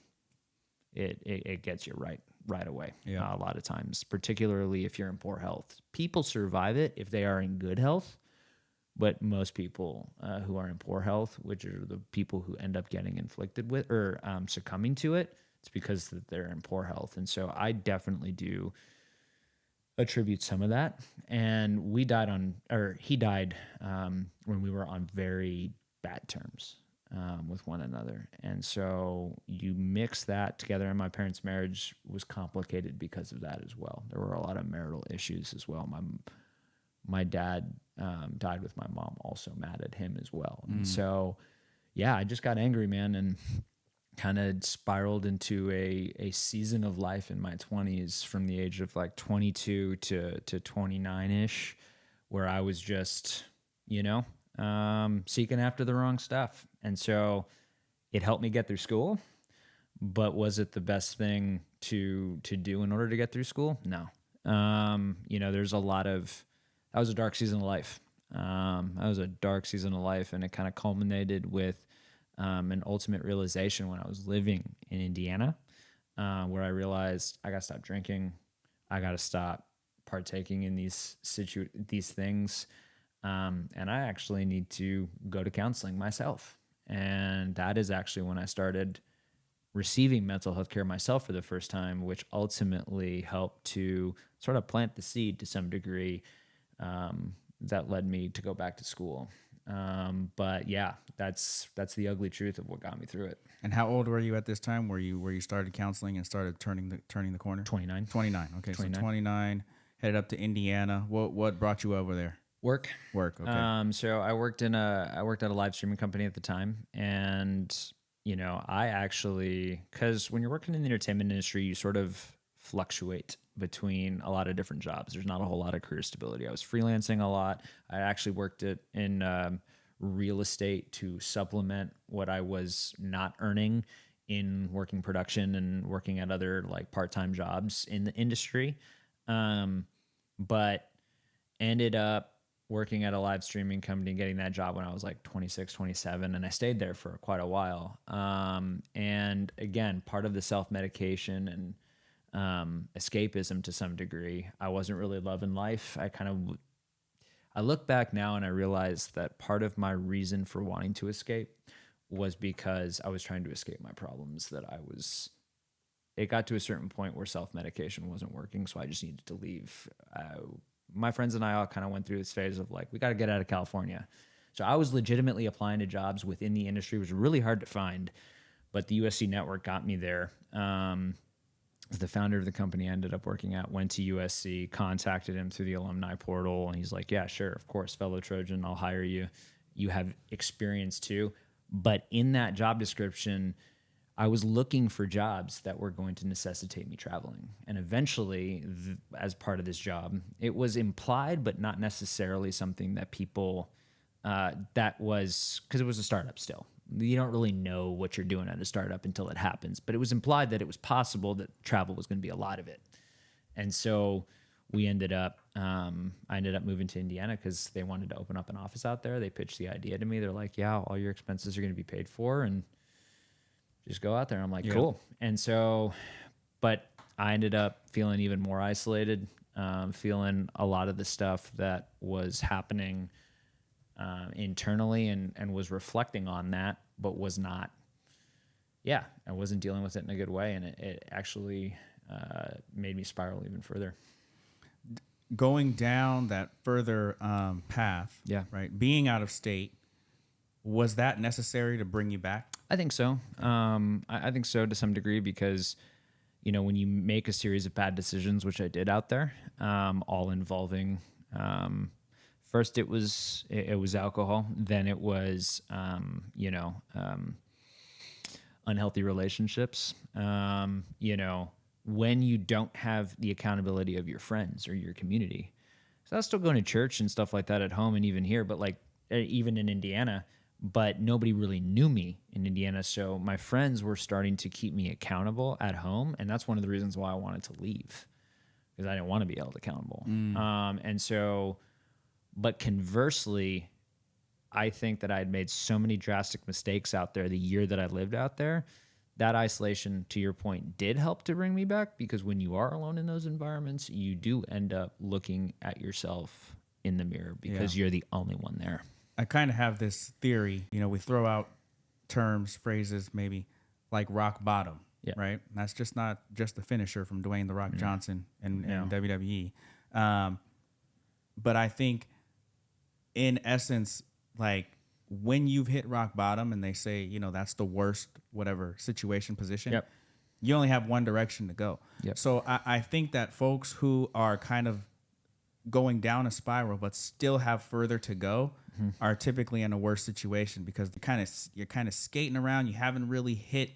it gets you right away. A lot of times, particularly if you're in poor health. People survive it if they are in good health, but most people who are in poor health, which are the people who end up getting inflicted with or succumbing to it, it's because they're in poor health. And so I definitely do attribute some of that. And he died when we were on very bad terms. with one another. And so you mix that together, and my parents' marriage was complicated because of that as well. There were a lot of marital issues as well. My dad died with my mom also mad at him as well. And so, yeah, I just got angry, man, and kind of spiraled into a season of life in my 20s from the age of like 22 to 29-ish, where I was just, seeking after the wrong stuff. And so it helped me get through school, but was it the best thing to do in order to get through school? No. There's a lot of, that was a dark season of life. And it kind of culminated with an ultimate realization when I was living in Indiana, where I realized I got to stop drinking. I got to stop partaking in these things. And I actually need to go to counseling myself. And that is actually when I started receiving mental health care myself for the first time, which ultimately helped to sort of plant the seed to some degree that led me to go back to school. But yeah, that's the ugly truth of what got me through it. And how old were you at this time where you started counseling and started turning the corner? 29. 29. Okay, 29. So 29, headed up to Indiana. What brought you over there? Work. Okay. So I worked at a live streaming company at the time, and I actually, because when you're working in the entertainment industry, you sort of fluctuate between a lot of different jobs. There's not a whole lot of career stability. I was freelancing a lot. I actually worked in real estate to supplement what I was not earning in working production and working at other like part-time jobs in the industry. But ended up working at a live streaming company, getting that job when I was like 26, 27, and I stayed there for quite a while. And again, part of the self-medication and escapism to some degree. I wasn't really loving life. I look back now and I realize that part of my reason for wanting to escape was because I was trying to escape my problems. It got to a certain point where self-medication wasn't working, so I just needed to leave. My friends and I all kind of went through this phase of like, we got to get out of California. So I was legitimately applying to jobs within the industry. It was really hard to find, but the USC network got me there. The founder of the company I ended up working at went to USC, contacted him through the alumni portal, and he's like, yeah, sure, of course, fellow Trojan, I'll hire you. You have experience too. But in that job description, I was looking for jobs that were going to necessitate me traveling. And eventually, as part of this job, it was implied, but not necessarily something that people, because it was a startup still. You don't really know what you're doing at a startup until it happens. But it was implied that it was possible that travel was going to be a lot of it. And so I ended up moving to Indiana because they wanted to open up an office out there. They pitched the idea to me. They're like, yeah, all your expenses are going to be paid for, and just go out there. I'm like, cool. And so, but I ended up feeling even more isolated, feeling a lot of the stuff that was happening internally and was reflecting on that, but was not, I wasn't dealing with it in a good way. And it actually made me spiral even further. Going down that further path, right? Being out of state, was that necessary to bring you back? I think so. I think so to some degree because, when you make a series of bad decisions, which I did out there, all involving, first it was alcohol, then it was, unhealthy relationships, when you don't have the accountability of your friends or your community. So I was still going to church and stuff like that at home and even here, but like even in Indiana, but nobody really knew me in Indiana. So my friends were starting to keep me accountable at home. And that's one of the reasons why I wanted to leave, because I didn't want to be held accountable. And so, but conversely, I think that I had made so many drastic mistakes out there the year that I lived out there. That isolation, to your point, did help to bring me back, because when you are alone in those environments, you do end up looking at yourself in the mirror because you're the only one there. I kind of have this theory, we throw out terms, phrases, maybe like rock bottom, right? And that's just not just the finisher from Dwayne "The Rock" Johnson in WWE. But I think in essence, like when you've hit rock bottom and they say, you know, that's the worst, whatever situation, position, Yep. you only have one direction to go. Yep. So I think that folks who are kind of going down a spiral but still have further to go are typically in a worse situation because you're kind of skating around. You haven't really hit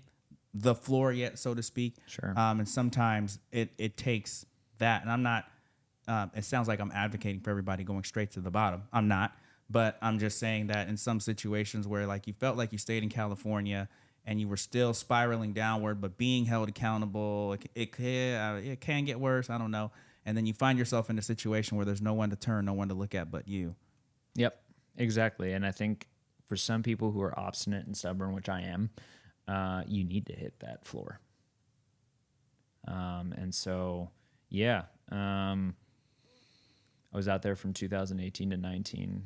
the floor yet, so to speak. Sure. And sometimes it takes that. And I'm not, it sounds like I'm advocating for everybody going straight to the bottom. I'm not, but I'm just saying that in some situations where like you felt like you stayed in California and you were still spiraling downward, but being held accountable, it can get worse. I don't know. And then you find yourself in a situation where there's no one to turn, no one to look at but you. Yep, exactly. And I think for some people who are obstinate and stubborn, which I am, you need to hit that floor. And so, yeah, I was out there from 2018 to 19,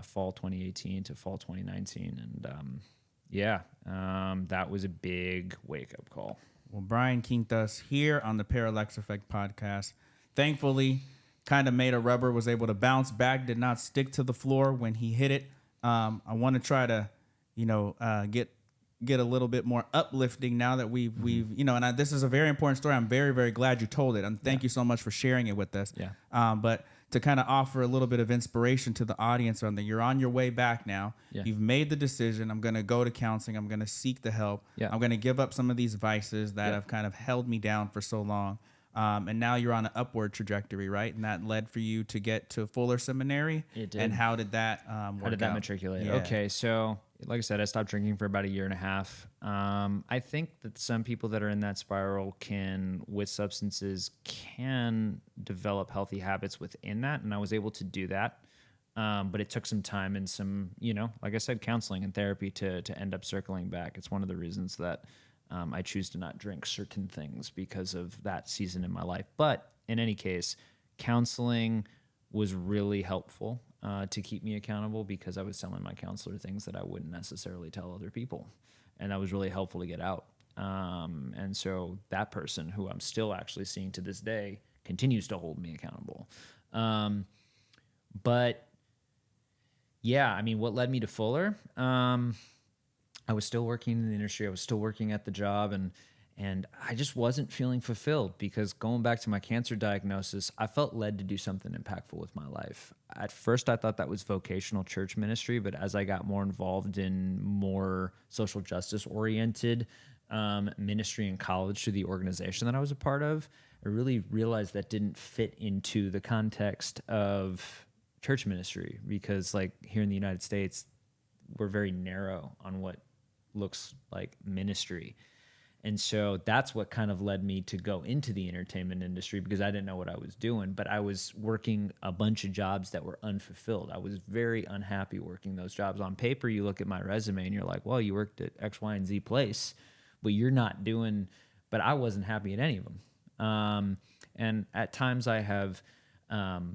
fall 2018 to fall 2019. And that was a big wake-up call. Well, Bryan Quintas here on the Parallax Effect podcast. Thankfully, kind of made a rubber, was able to bounce back, did not stick to the floor when he hit it. I want to try to, get a little bit more uplifting now that we've this is a very important story. I'm very, very glad you told it. And thank you so much for sharing it with us. Yeah. But to kind of offer a little bit of inspiration to the audience on that you're on your way back now. Yeah. You've made the decision. I'm going to go to counseling. I'm going to seek the help. Yeah. I'm going to give up some of these vices that have kind of held me down for so long. And now you're on an upward trajectory, right? And that led for you to get to Fuller Seminary. It did. And how did that work How did that out? matriculate? Yeah. Okay, so like I said, I stopped drinking for about a year and a half. I think that some people that are in that spiral with substances, can develop healthy habits within that, and I was able to do that. But it took some time and some, like I said, counseling and therapy to end up circling back. It's one of the reasons that I choose to not drink certain things because of that season in my life. But in any case, counseling was really helpful to keep me accountable because I was telling my counselor things that I wouldn't necessarily tell other people. And that was really helpful to get out. And so that person, who I'm still actually seeing to this day, continues to hold me accountable. But yeah, I mean, what led me to Fuller? I was still working in the industry. I was still working at the job, and I just wasn't feeling fulfilled because going back to my cancer diagnosis, I felt led to do something impactful with my life. At first, I thought that was vocational church ministry, but as I got more involved in more social justice oriented ministry in college through the organization that I was a part of, I really realized that didn't fit into the context of church ministry because, like, here in the United States, we're very narrow on what looks like ministry. And so that's what kind of led me to go into the entertainment industry because I didn't know what I was doing, but I was working a bunch of jobs that were unfulfilled. I was very unhappy working those jobs. On paper, you look at my resume and you're like, well, you worked at X, Y, and Z place, but you're not doing, but I wasn't happy at any of them. And at times I have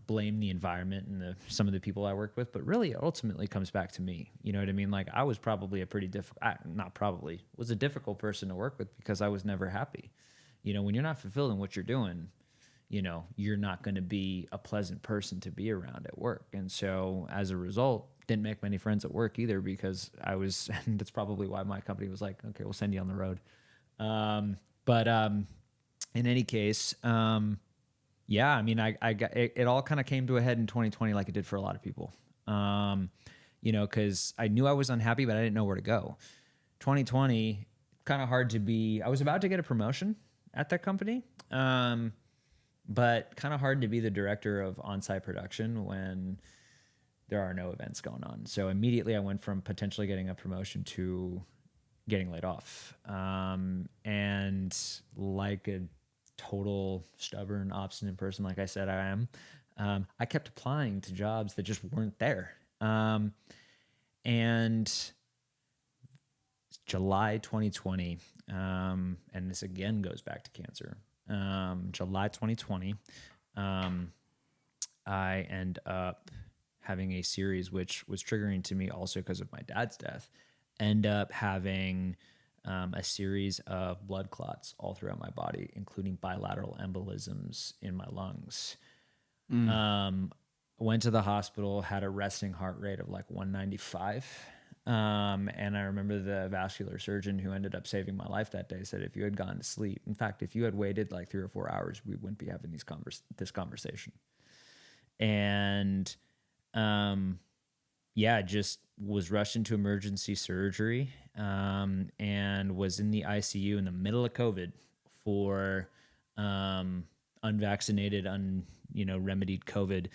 blame the environment and some of the people I work with, but really it ultimately comes back to me. You know what I mean? Like I was probably was a difficult person to work with because I was never happy. When you're not fulfilled in what you're doing, you're not going to be a pleasant person to be around at work. And so as a result, didn't make many friends at work either because and that's probably why my company was like, okay, we'll send you on the road. But in any case, yeah, I mean, I got it all kind of came to a head in 2020 like it did for a lot of people, because I knew I was unhappy, but I didn't know where to go. 2020, kind of hard to be. I was about to get a promotion at that company, but kind of hard to be the director of on-site production when there are no events going on. So immediately I went from potentially getting a promotion to getting laid off. And like a total stubborn, obstinate person, like I said I am, I kept applying to jobs that just weren't there. And July 2020, and this again goes back to cancer. July 2020, I end up having a series which was triggering to me also because of my dad's death. End up having a series of blood clots all throughout my body, including bilateral embolisms in my lungs. Went to the hospital, had a resting heart rate of like 195. And I remember the vascular surgeon who ended up saving my life that day said, if you had gone to sleep, in fact, if you had waited like 3 or 4 hours, we wouldn't be having this conversation. And, just was rushed into emergency surgery, and was in the ICU in the middle of COVID for, unvaccinated, remedied COVID,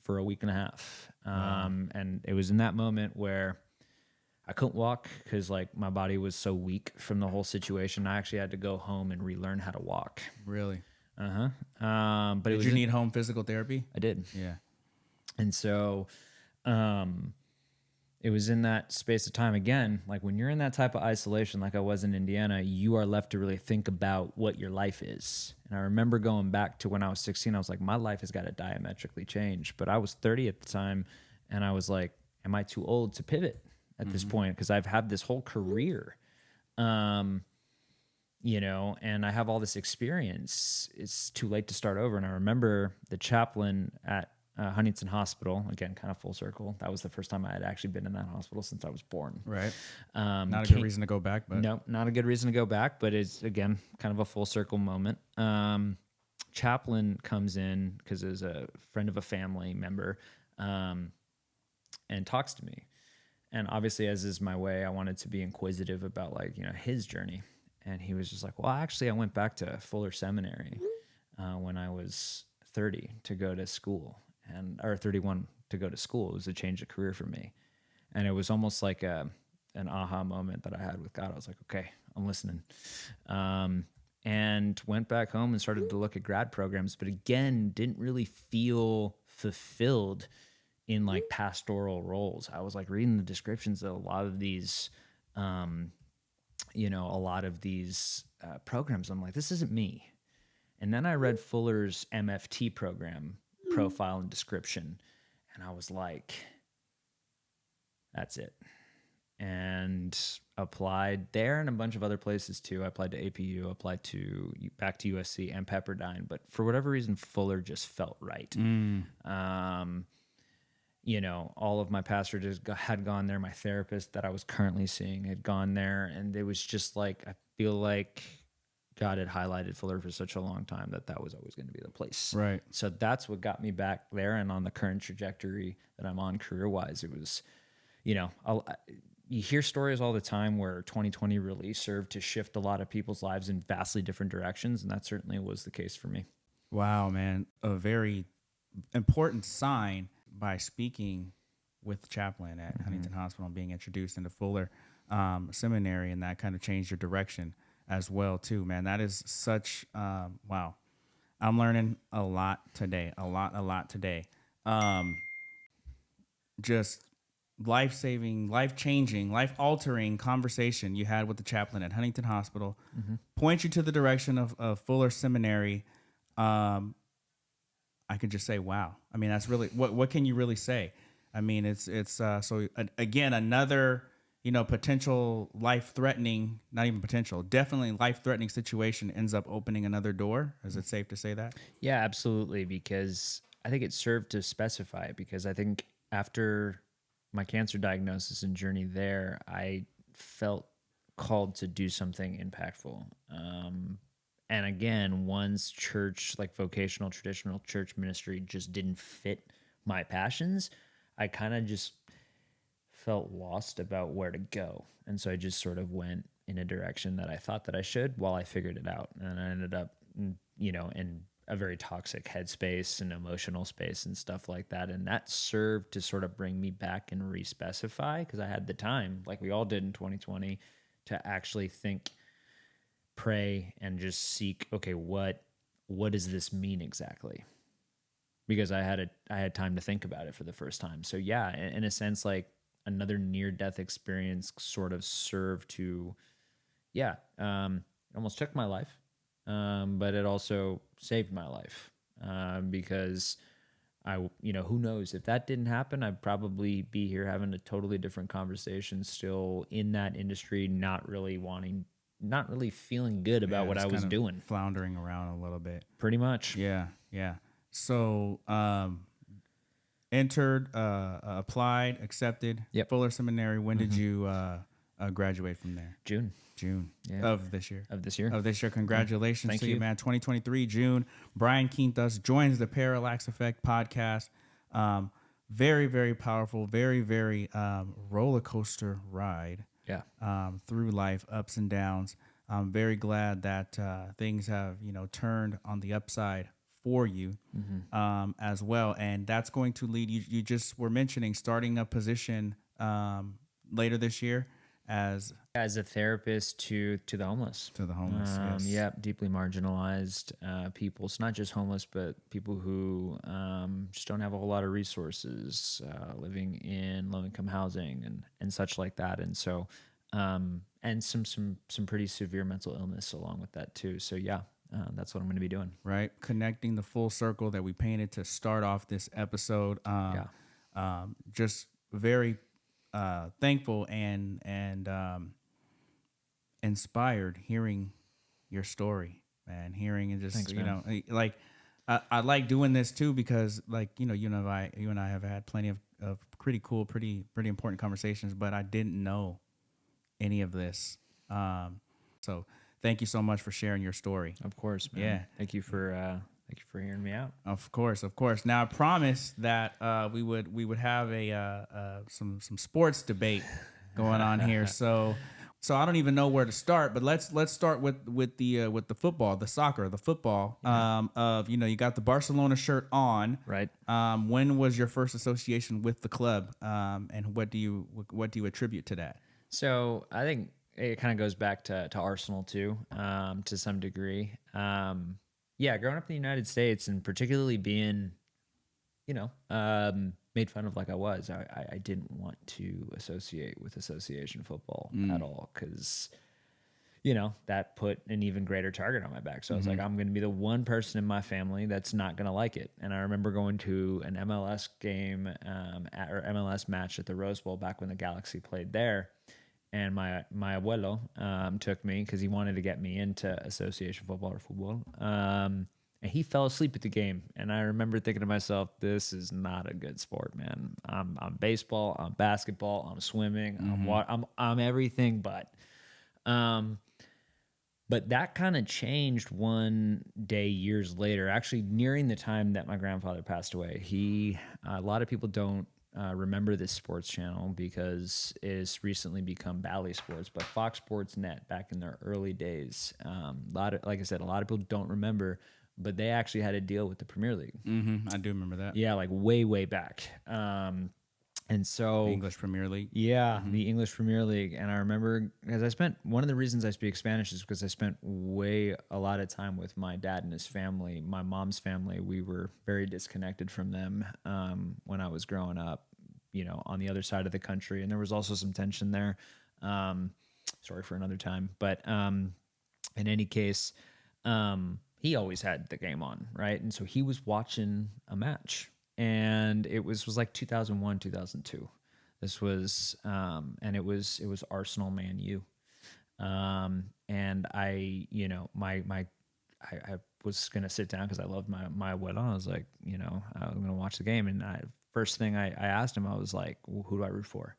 for a week and a half. And it was in that moment where I couldn't walk because like my body was so weak from the whole situation. I actually had to go home and relearn how to walk. Really? But did you need home physical therapy? I did. Yeah. And so, it was in that space of time again, like when you're in that type of isolation, like I was in Indiana, you are left to really think about what your life is. And I remember going back to when I was 16, I was like, my life has got to diametrically change. But I was 30 at the time, and I was like, am I too old to pivot at this point? Because I've had this whole career, and I have all this experience. It's too late to start over. And I remember the chaplain at Huntington Hospital, again, kind of full circle. That was the first time I had actually been in that hospital since I was born. Right. Not a good reason to go back, but no, not a good reason to go back, but it's again kind of a full circle moment. Chaplain comes in because is a friend of a family member, and talks to me. And obviously, as is my way, I wanted to be inquisitive about his journey. And he was just like, well, actually, I went back to Fuller Seminary when I was 30 to go to school. Or 31 to go to school. It was a change of career for me. And it was almost like an aha moment that I had with God. I was like, okay, I'm listening. And went back home and started to look at grad programs, but again, didn't really feel fulfilled in like pastoral roles. I was like reading the descriptions of a lot of these, programs. I'm like, this isn't me. And then I read Fuller's MFT program profile and description, and I was like, that's it. And applied there and a bunch of other places too. I applied to APU, applied to back to USC and Pepperdine, but for whatever reason, Fuller just felt right. All of my pastors had gone there. My therapist that I was currently seeing had gone there, and it was just like, I feel like God had highlighted Fuller for such a long time that was always going to be the place. Right. So that's what got me back there, and on the current trajectory that I'm on career-wise, it was, you hear stories all the time where 2020 really served to shift a lot of people's lives in vastly different directions, and that certainly was the case for me. Wow, man. A very important sign by speaking with the chaplain at Huntington Hospital and being introduced into Fuller Seminary, and that kind of changed your direction as well too, man. That is such wow. I'm learning a lot today. A lot today. Just life-saving, life-changing, life-altering conversation you had with the chaplain at Huntington Hospital. Point you to the direction of Fuller Seminary. I could just say, wow. I mean, that's really what can you really say? I mean, it's so again, another potential life-threatening, not even potential, definitely life-threatening situation ends up opening another door. Is it safe to say that? Yeah, absolutely, because I think it served to specify it, because I think after my cancer diagnosis and journey there, I felt called to do something impactful. And again, one's church, like vocational, traditional church ministry, just didn't fit my passions. I kind of just felt lost about where to go. And so I just sort of went in a direction that I thought that I should while I figured it out. And I ended up, in a very toxic headspace and emotional space and stuff like that. And that served to sort of bring me back and re-specify, because I had the time, like we all did in 2020, to actually think, pray, and just seek, okay, what does this mean exactly? Because I had time to think about it for the first time. So yeah, in a sense, like another near-death experience sort of served to, almost took my life, but it also saved my life, because who knows, if that didn't happen, I'd probably be here having a totally different conversation, still in that industry, not really feeling good about what I was doing. Floundering around a little bit. Pretty much. Yeah. So, entered, applied, accepted. Yep. Fuller Seminary. When did you graduate from there? June Yeah. Of this year. of this year. Of this year. Congratulations Thank to you, you. man. 2023, June. Bryan Quintas joins the Parallax Effect podcast. Very, very powerful, very, very roller coaster ride Yeah. through life, ups and downs. I'm very glad that things have, turned on the upside for you as well. And that's going to lead you just were mentioning starting a position later this year as As a therapist to the homeless. to the homeless. Yes. Yeah, deeply marginalized people. So not just homeless, but people who just don't have a whole lot of resources, living in low-income housing and such like that. And so, and some pretty severe mental illness along with that too. So yeah, that's what I'm going to be doing. Right, connecting the full circle that we painted to start off this episode. Just very thankful and inspired hearing your story and hearing and just Thanks, man. like I like doing this too because like you and I have had plenty of pretty cool, pretty important conversations, but I didn't know any of this. So thank you so much for sharing your story. Of course, man. Yeah. Thank you for hearing me out. Of course. Now I promised that we would have some sports debate going on here. So I don't even know where to start, but let's start with the football, the soccer, the football. You got the Barcelona shirt on. Right. When was your first association with the club? And what do you attribute to that? So I think it kind of goes back to Arsenal too, to some degree. Yeah, growing up in the United States and particularly being, made fun of like I was, I didn't want to associate with association football at all because, that put an even greater target on my back. So I was like, I'm going to be the one person in my family that's not going to like it. And I remember going to an MLS game or MLS match at the Rose Bowl back when the Galaxy played there. And my abuelo took me because he wanted to get me into association football or football. And he fell asleep at the game. And I remember thinking to myself, this is not a good sport, man. I'm baseball, I'm basketball, I'm swimming, I'm everything but. But that kind of changed one day years later, actually nearing the time that my grandfather passed away. A lot of people don't remember this sports channel because it's recently become Bally Sports, but Fox Sports Net back in their early days, like I said, a lot of people don't remember, but they actually had a deal with the Premier League. I do remember that. Yeah, like way back. And so The English Premier League. Yeah, the English Premier League. And I remember because one of the reasons I speak Spanish is because I spent a lot of time with my dad and his family. My mom's family, we were very disconnected from them when I was growing up, on the other side of the country. And there was also some tension there. Sorry for another time. But in any case, he always had the game on, right? And so he was watching a match. And it was like 2001, 2002. This was, and it was Arsenal Man U. And I was going to sit down because I loved my abuelo. I was like, I'm going to watch the game. And first thing I asked him, I was like, well, who do I root for?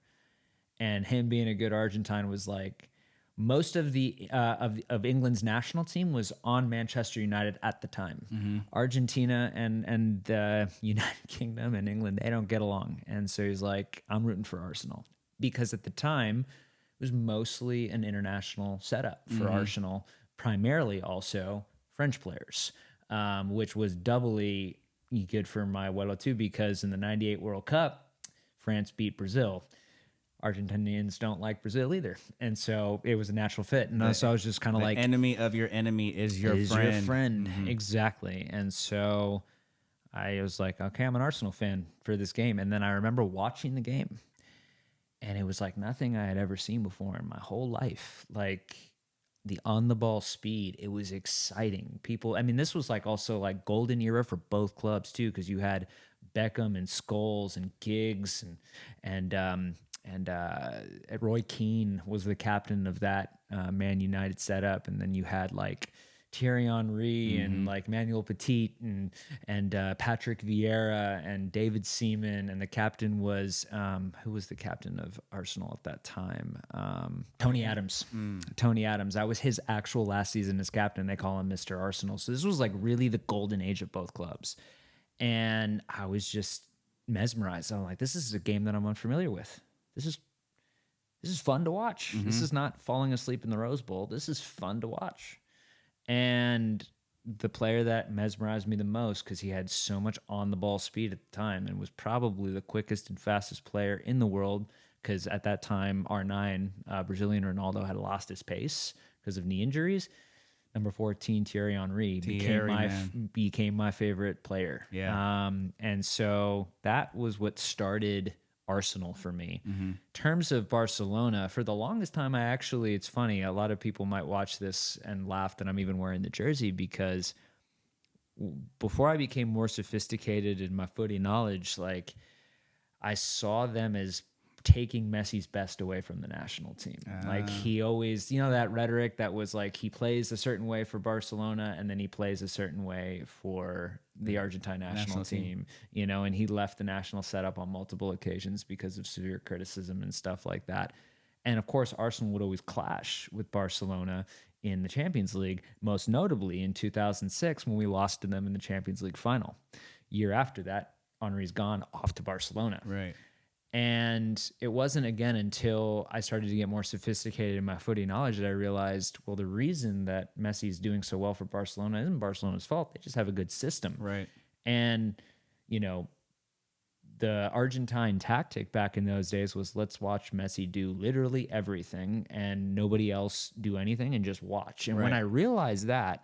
And him being a good Argentine was like, most of the of England's national team was on Manchester United at the time. Argentina and the United Kingdom and England, they don't get along. And so he's like, I'm rooting for Arsenal. Because at the time, it was mostly an international setup for Arsenal, primarily also French players, which was doubly good for my abuelo too, because in the 98 World Cup, France beat Brazil. Argentinians don't like Brazil either. And so it was a natural fit. And so I was just kind of like... enemy of your enemy is your friend. Exactly. And so I was like, okay, I'm an Arsenal fan for this game. And then I remember watching the game. And it was like nothing I had ever seen before in my whole life. Like the on-the-ball speed. It was exciting. This was like also like golden era for both clubs too, because you had Beckham and Scholes and Giggs and Roy Keane was the captain of that Man United setup. And then you had like Thierry Henry and like Manuel Petit and Patrick Vieira and David Seaman, and the captain was who was the captain of Arsenal at that time? Tony Adams. Tony Adams. That was his actual last season as captain. They call him Mr. Arsenal. So this was like really the golden age of both clubs, and I was just mesmerized. I'm like, this is a game that I'm unfamiliar with. This is fun to watch. This is not falling asleep in the Rose Bowl. This is fun to watch. And the player that mesmerized me the most, because he had so much on-the-ball speed at the time and was probably the quickest and fastest player in the world, because at that time, R9, Brazilian Ronaldo, had lost his pace because of knee injuries. Number 14, Thierry Henry, became my favorite player. Yeah. And so that was what started Arsenal for me. In terms of Barcelona, for the longest time, it's funny, a lot of people might watch this and laugh that I'm even wearing the jersey, because before I became more sophisticated in my footy knowledge, like I saw them as taking Messi's best away from the national team. Like he always, that rhetoric that was like he plays a certain way for Barcelona and then he plays a certain way for the Argentine national team, and he left the national setup on multiple occasions because of severe criticism and stuff like that. And of course, Arsenal would always clash with Barcelona in the Champions League, most notably in 2006 when we lost to them in the Champions League final. Year after that, Henry's gone off to Barcelona. Right. And it wasn't again until I started to get more sophisticated in my footy knowledge that I realized, well, the reason that Messi is doing so well for Barcelona isn't Barcelona's fault. They just have a good system. Right. And, the Argentine tactic back in those days was, let's watch Messi do literally everything and nobody else do anything and just watch. And when I realized that,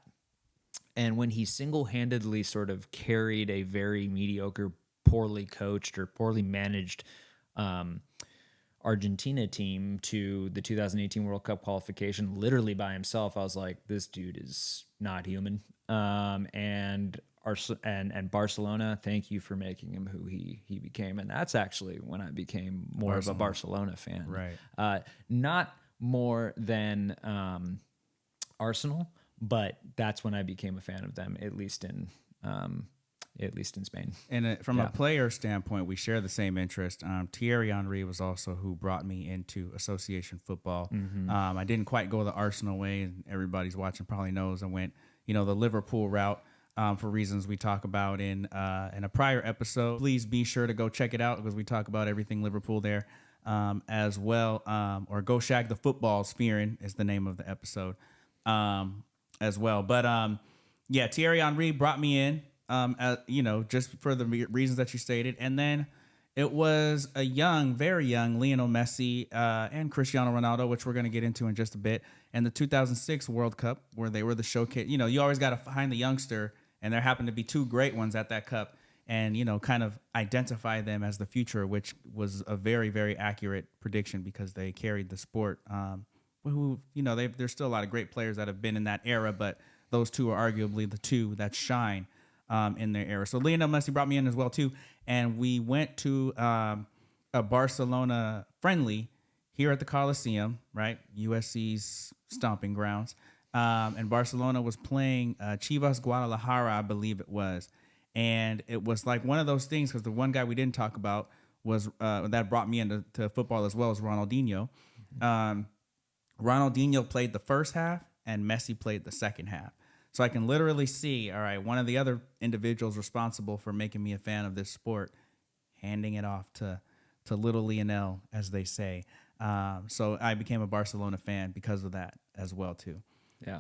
and when he single-handedly sort of carried a very mediocre, poorly coached or poorly managed Argentina team to the 2018 World Cup qualification literally by himself, I was like, this dude is not human. And Barcelona, thank you for making him who he became. And that's actually when I became more of a Barcelona fan. Right. Not more than Arsenal, but that's when I became a fan of them, at least in Spain. And from a player standpoint, we share the same interest. Thierry Henry was also who brought me into association football. I didn't quite go the Arsenal way, and everybody's watching probably knows I went, the Liverpool route for reasons we talk about in a prior episode. Please be sure to go check it out because we talk about everything Liverpool there as well. Or Go Shag the Footballs, Fearing is the name of the episode as well. But Thierry Henry brought me in. Just for the reasons that you stated. And then it was a very young Lionel Messi and Cristiano Ronaldo, which we're going to get into in just a bit, and the 2006 World Cup, where they were the showcase. You always got to find the youngster, and there happened to be two great ones at that cup, and, kind of identify them as the future, which was a very, very accurate prediction because they carried the sport. There's still a lot of great players that have been in that era, but those two are arguably the two that shine in their era. So Lionel Messi brought me in as well too, and we went to a Barcelona friendly here at the Coliseum, right? USC's stomping grounds, and Barcelona was playing Chivas Guadalajara, I believe it was, and it was like one of those things because the one guy we didn't talk about was that brought me into football as well as Ronaldinho. Ronaldinho played the first half, and Messi played the second half. So I can literally see, all right, one of the other individuals responsible for making me a fan of this sport, handing it off to little Lionel, as they say. So I became a Barcelona fan because of that as well, too.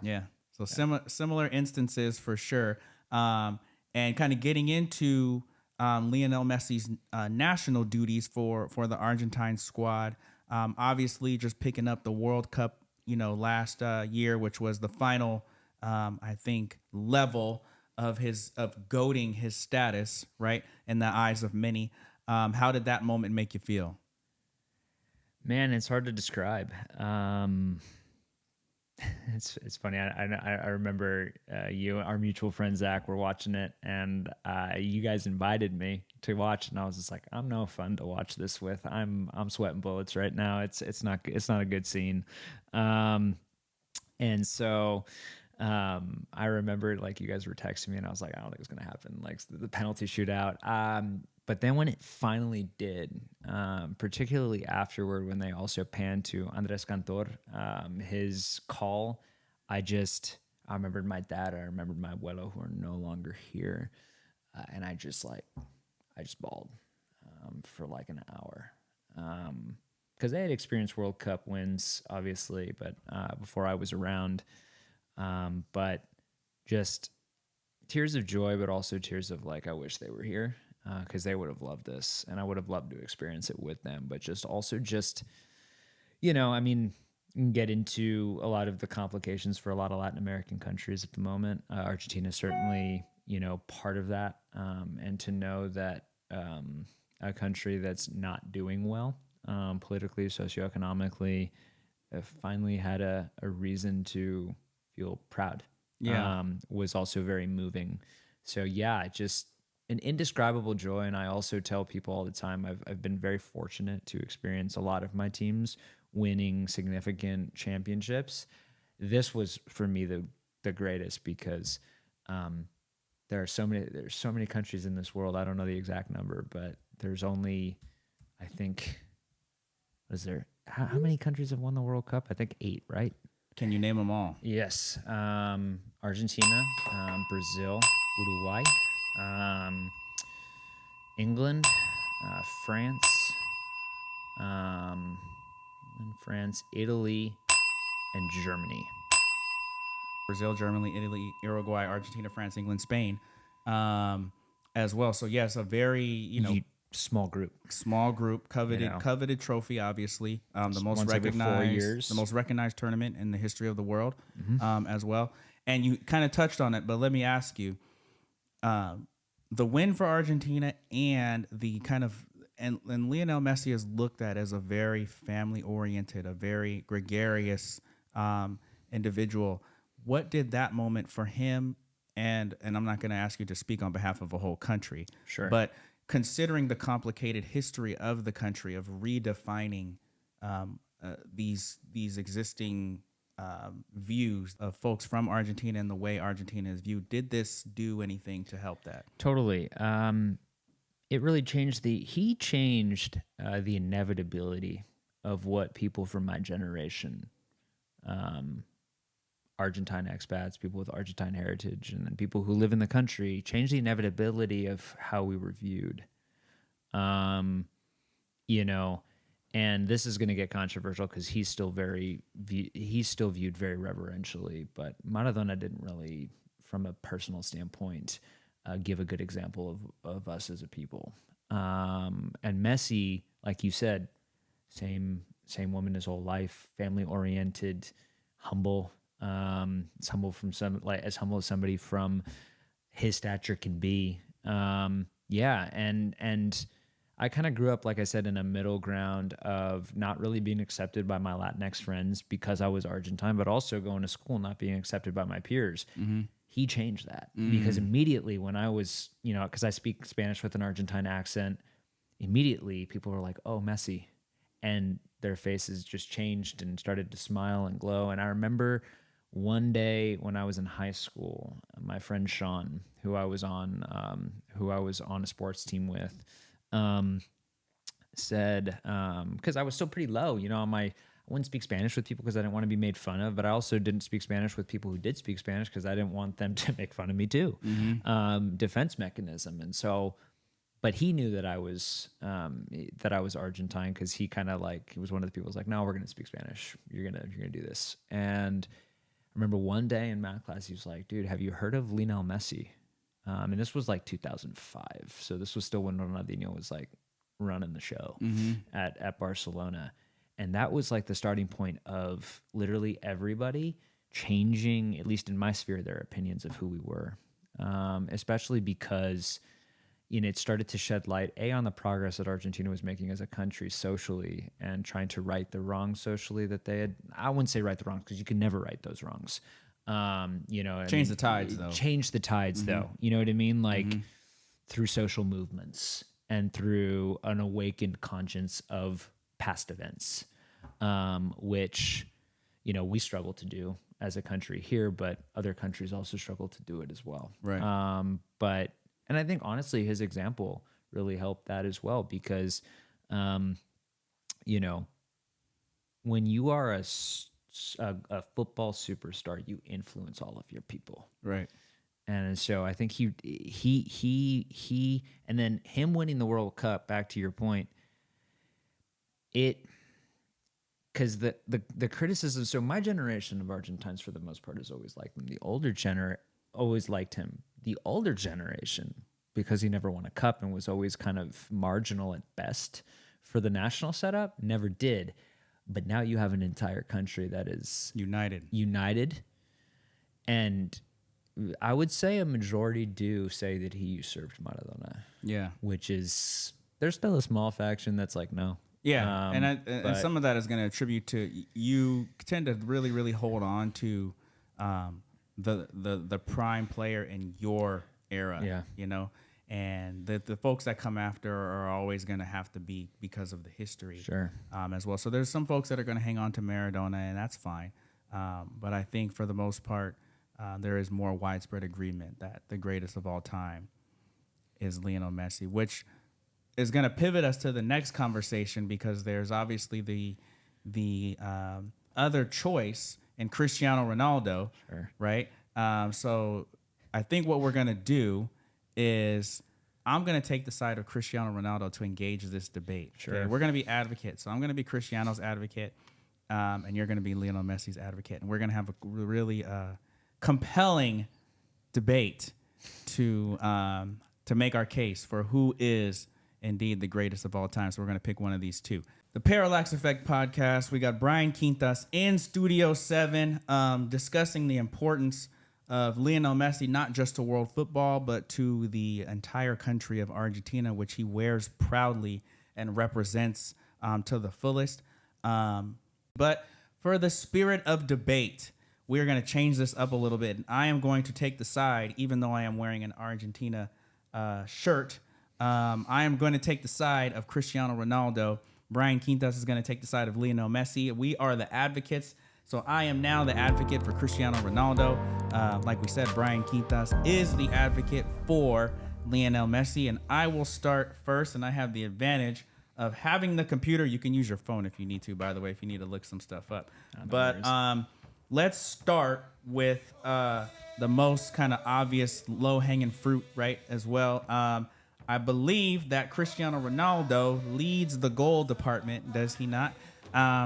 Yeah. So similar instances for sure. And kind of getting into Lionel Messi's national duties for the Argentine squad. Obviously, just picking up the World Cup, last year, which was the final I think level of goating his status, right, in the eyes of many. How did that moment make you feel? Man, it's hard to describe. It's funny. I remember our mutual friend Zach were watching it, and you guys invited me to watch, and I was just like, I'm no fun to watch this with. I'm sweating bullets right now. It's not a good scene. And so. I remember like you guys were texting me and I was like, I don't think it's going to happen. Like the penalty shootout. But then when it finally did, particularly afterward, when they also panned to Andres Cantor, his call, I remembered my dad, I remembered my abuelo who are no longer here. And I just bawled for like an hour. Because they had experienced World Cup wins, obviously, but before I was around. But just tears of joy, but also tears of like, I wish they were here because they would have loved this and I would have loved to experience it with them. But I mean, you can get into a lot of the complications for a lot of Latin American countries at the moment. Argentina is certainly, part of that. And to know that a country that's not doing well politically, socioeconomically, finally had a reason to feel proud. Was also very moving. So yeah, just an indescribable joy. And I also tell people all the time, I've been very fortunate to experience a lot of my teams winning significant championships. This was for me the greatest because there's so many countries in this world. I don't know the exact number, but there's only, I think, how many countries have won the World Cup? I think 8, right? Can you name them all? Yes. Argentina, Brazil, Uruguay, England, France, Italy, and Germany. Brazil, Germany, Italy, Uruguay, Argentina, France, England, Spain, as well. So yes, a very small group, coveted trophy. Obviously, the most once every 4 years, the most recognized tournament in the history of the world, as well. And you kind of touched on it, but let me ask you, the win for Argentina and the kind of and Lionel Messi is looked at as a very family-oriented, a very gregarious individual. What did that moment for him? And I'm not going to ask you to speak on behalf of a whole country, sure, but considering the complicated history of the country of redefining these existing views of folks from Argentina and the way Argentina is viewed, did this do anything to help that? Totally. It really changed he changed the inevitability of what people from my generation, Argentine expats, people with Argentine heritage, and then people who live in the country, changed the inevitability of how we were viewed. And this is going to get controversial because he's still viewed very reverentially, but Maradona didn't really, from a personal standpoint, give a good example of us as a people. And Messi, like you said, same woman his whole life, family oriented, humble. It's humble as humble as somebody from his stature can be. And I kind of grew up, like I said, in a middle ground of not really being accepted by my Latinx friends because I was Argentine, but also going to school not being accepted by my peers. Mm-hmm. He changed that because immediately when I was, because I speak Spanish with an Argentine accent, immediately people were like, "Oh, Messi," and their faces just changed and started to smile and glow. And I remember one day when I was in high school, my friend Sean, who I was on a sports team with, said, because I was still pretty low, I wouldn't speak Spanish with people because I didn't want to be made fun of, but I also didn't speak Spanish with people who did speak Spanish because I didn't want them to make fun of me too. Mm-hmm. Defense mechanism. And so, but he knew that I was Argentine because he kind of he was one of the people who was like, "No, we're going to speak Spanish. You're going to do this." And I remember one day in math class, he was like, "Dude, have you heard of Lionel Messi?" And this was 2005. So this was still when Ronaldinho was running the show at Barcelona. And that was the starting point of literally everybody changing, at least in my sphere, their opinions of who we were. Especially because, it started to shed light, on the progress that Argentina was making as a country socially and trying to right the wrongs socially that they had. I wouldn't say right the wrongs because you can never right those wrongs. Change the tides, though. Change the tides, though. You know what I mean? Through social movements and through an awakened conscience of past events, which, we struggle to do as a country here, but other countries also struggle to do it as well. Right. And I think honestly, his example really helped that as well, because, you know, when you are a football superstar, you influence all of your people. Right. And so I think he, and then him winning the World Cup, back to your point, because the criticism, so my generation of Argentines for the most part has always liked him. The older always liked him. The older generation, because he never won a cup and was always kind of marginal at best for the national setup, never did. But now you have an entire country that is united. And I would say a majority do say that he usurped Maradona. Yeah. Which is, there's still a small faction that's like, no. Yeah. And some of that is going to attribute to, you tend to really, really hold on to the prime player in your era. Yeah. You know? And the folks that come after are always going to have to be because of the history, as well. So there's some folks that are going to hang on to Maradona, and that's fine. But I think for the most part, there is more widespread agreement that the greatest of all time is Lionel Messi, which is going to pivot us to the next conversation, because there's obviously the other choice in Cristiano Ronaldo, right? So I think what we're going to do is I'm going to take the side of Cristiano Ronaldo to engage this debate. Okay? We're going to be advocates. So I'm going to be Cristiano's advocate, and you're going to be Lionel Messi's advocate. And we're going to have a really compelling debate to make our case for who is indeed the greatest of all time. So we're going to pick one of these two. The Parallax Effect Podcast, we got Bryan Quintas in Studio 7 discussing the importance of Lionel Messi, not just to world football, but to the entire country of Argentina, which he wears proudly and represents to the fullest. But for the spirit of debate, we're going to change this up a little bit. And I am going to take the side, even though I am wearing an Argentina shirt, I am going to take the side of Cristiano Ronaldo. Bryan Quintas is going to take the side of Lionel Messi. We are the advocates. So I am now the advocate for Cristiano Ronaldo. Like we said, Bryan Quintas is the advocate for Lionel Messi. And I will start first, and I have the advantage of having the computer. You can use your phone if you need to, by the way, if you need to look some stuff up. But let's start with the most kind of obvious low-hanging fruit, right, as well. I believe that Cristiano Ronaldo leads the goal department, does he not?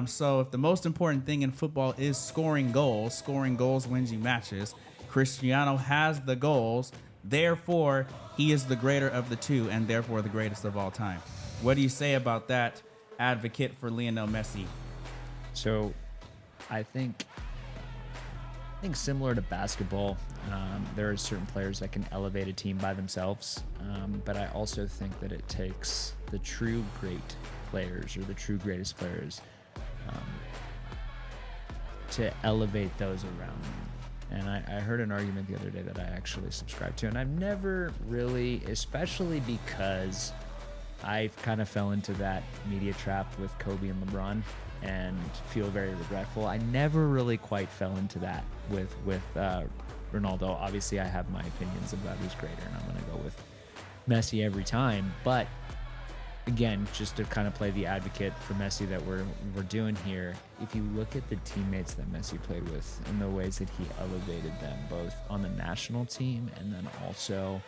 So if the most important thing in football is scoring goals wins you matches. Cristiano has the goals, therefore he is the greater of the two, and therefore the greatest of all time. What do you say about that, advocate for Lionel Messi? So I think similar to basketball, there are certain players that can elevate a team by themselves, but I also think that it takes the true great players, or the true greatest players, to elevate those around them. And I heard an argument the other day that I actually subscribe to, and I've never really, especially because I've kind of fell into that media trap with Kobe and LeBron and feel very regretful. I never really quite fell into that with Ronaldo. Obviously, I have my opinions about who's greater, and I'm going to go with Messi every time. But again, just to kind of play the advocate for Messi that we're doing here, if you look at the teammates that Messi played with and the ways that he elevated them, both on the national team and then also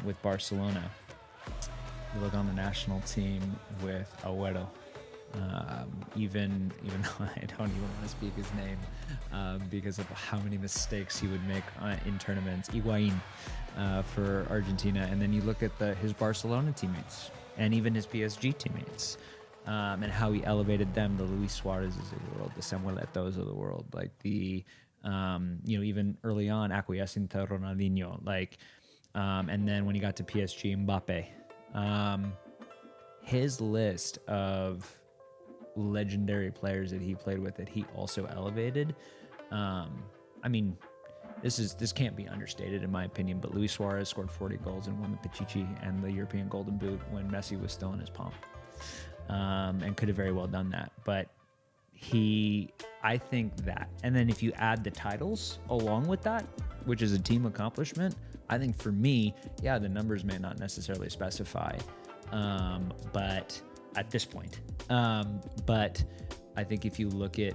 with Barcelona. You look on the national team with Agüero. Even though I don't even want to speak his name because of how many mistakes he would make in tournaments. Higuaín for Argentina. And then you look at his Barcelona teammates and even his PSG teammates and how he elevated them, the Luis Suarezes of the world, the Samuel Eto'os of the world, like even early on, acquiescing to Ronaldinho, and then when he got to PSG, Mbappe. His list of legendary players that he played with that he also elevated. This can't be understated in my opinion, but Luis Suarez scored 40 goals and won the Pichichi and the European Golden Boot when Messi was still in his pomp, and could have very well done that. But I think that, and then if you add the titles along with that, which is a team accomplishment, I think for me, yeah, the numbers may not necessarily specify, but at this point, but I think if you look at,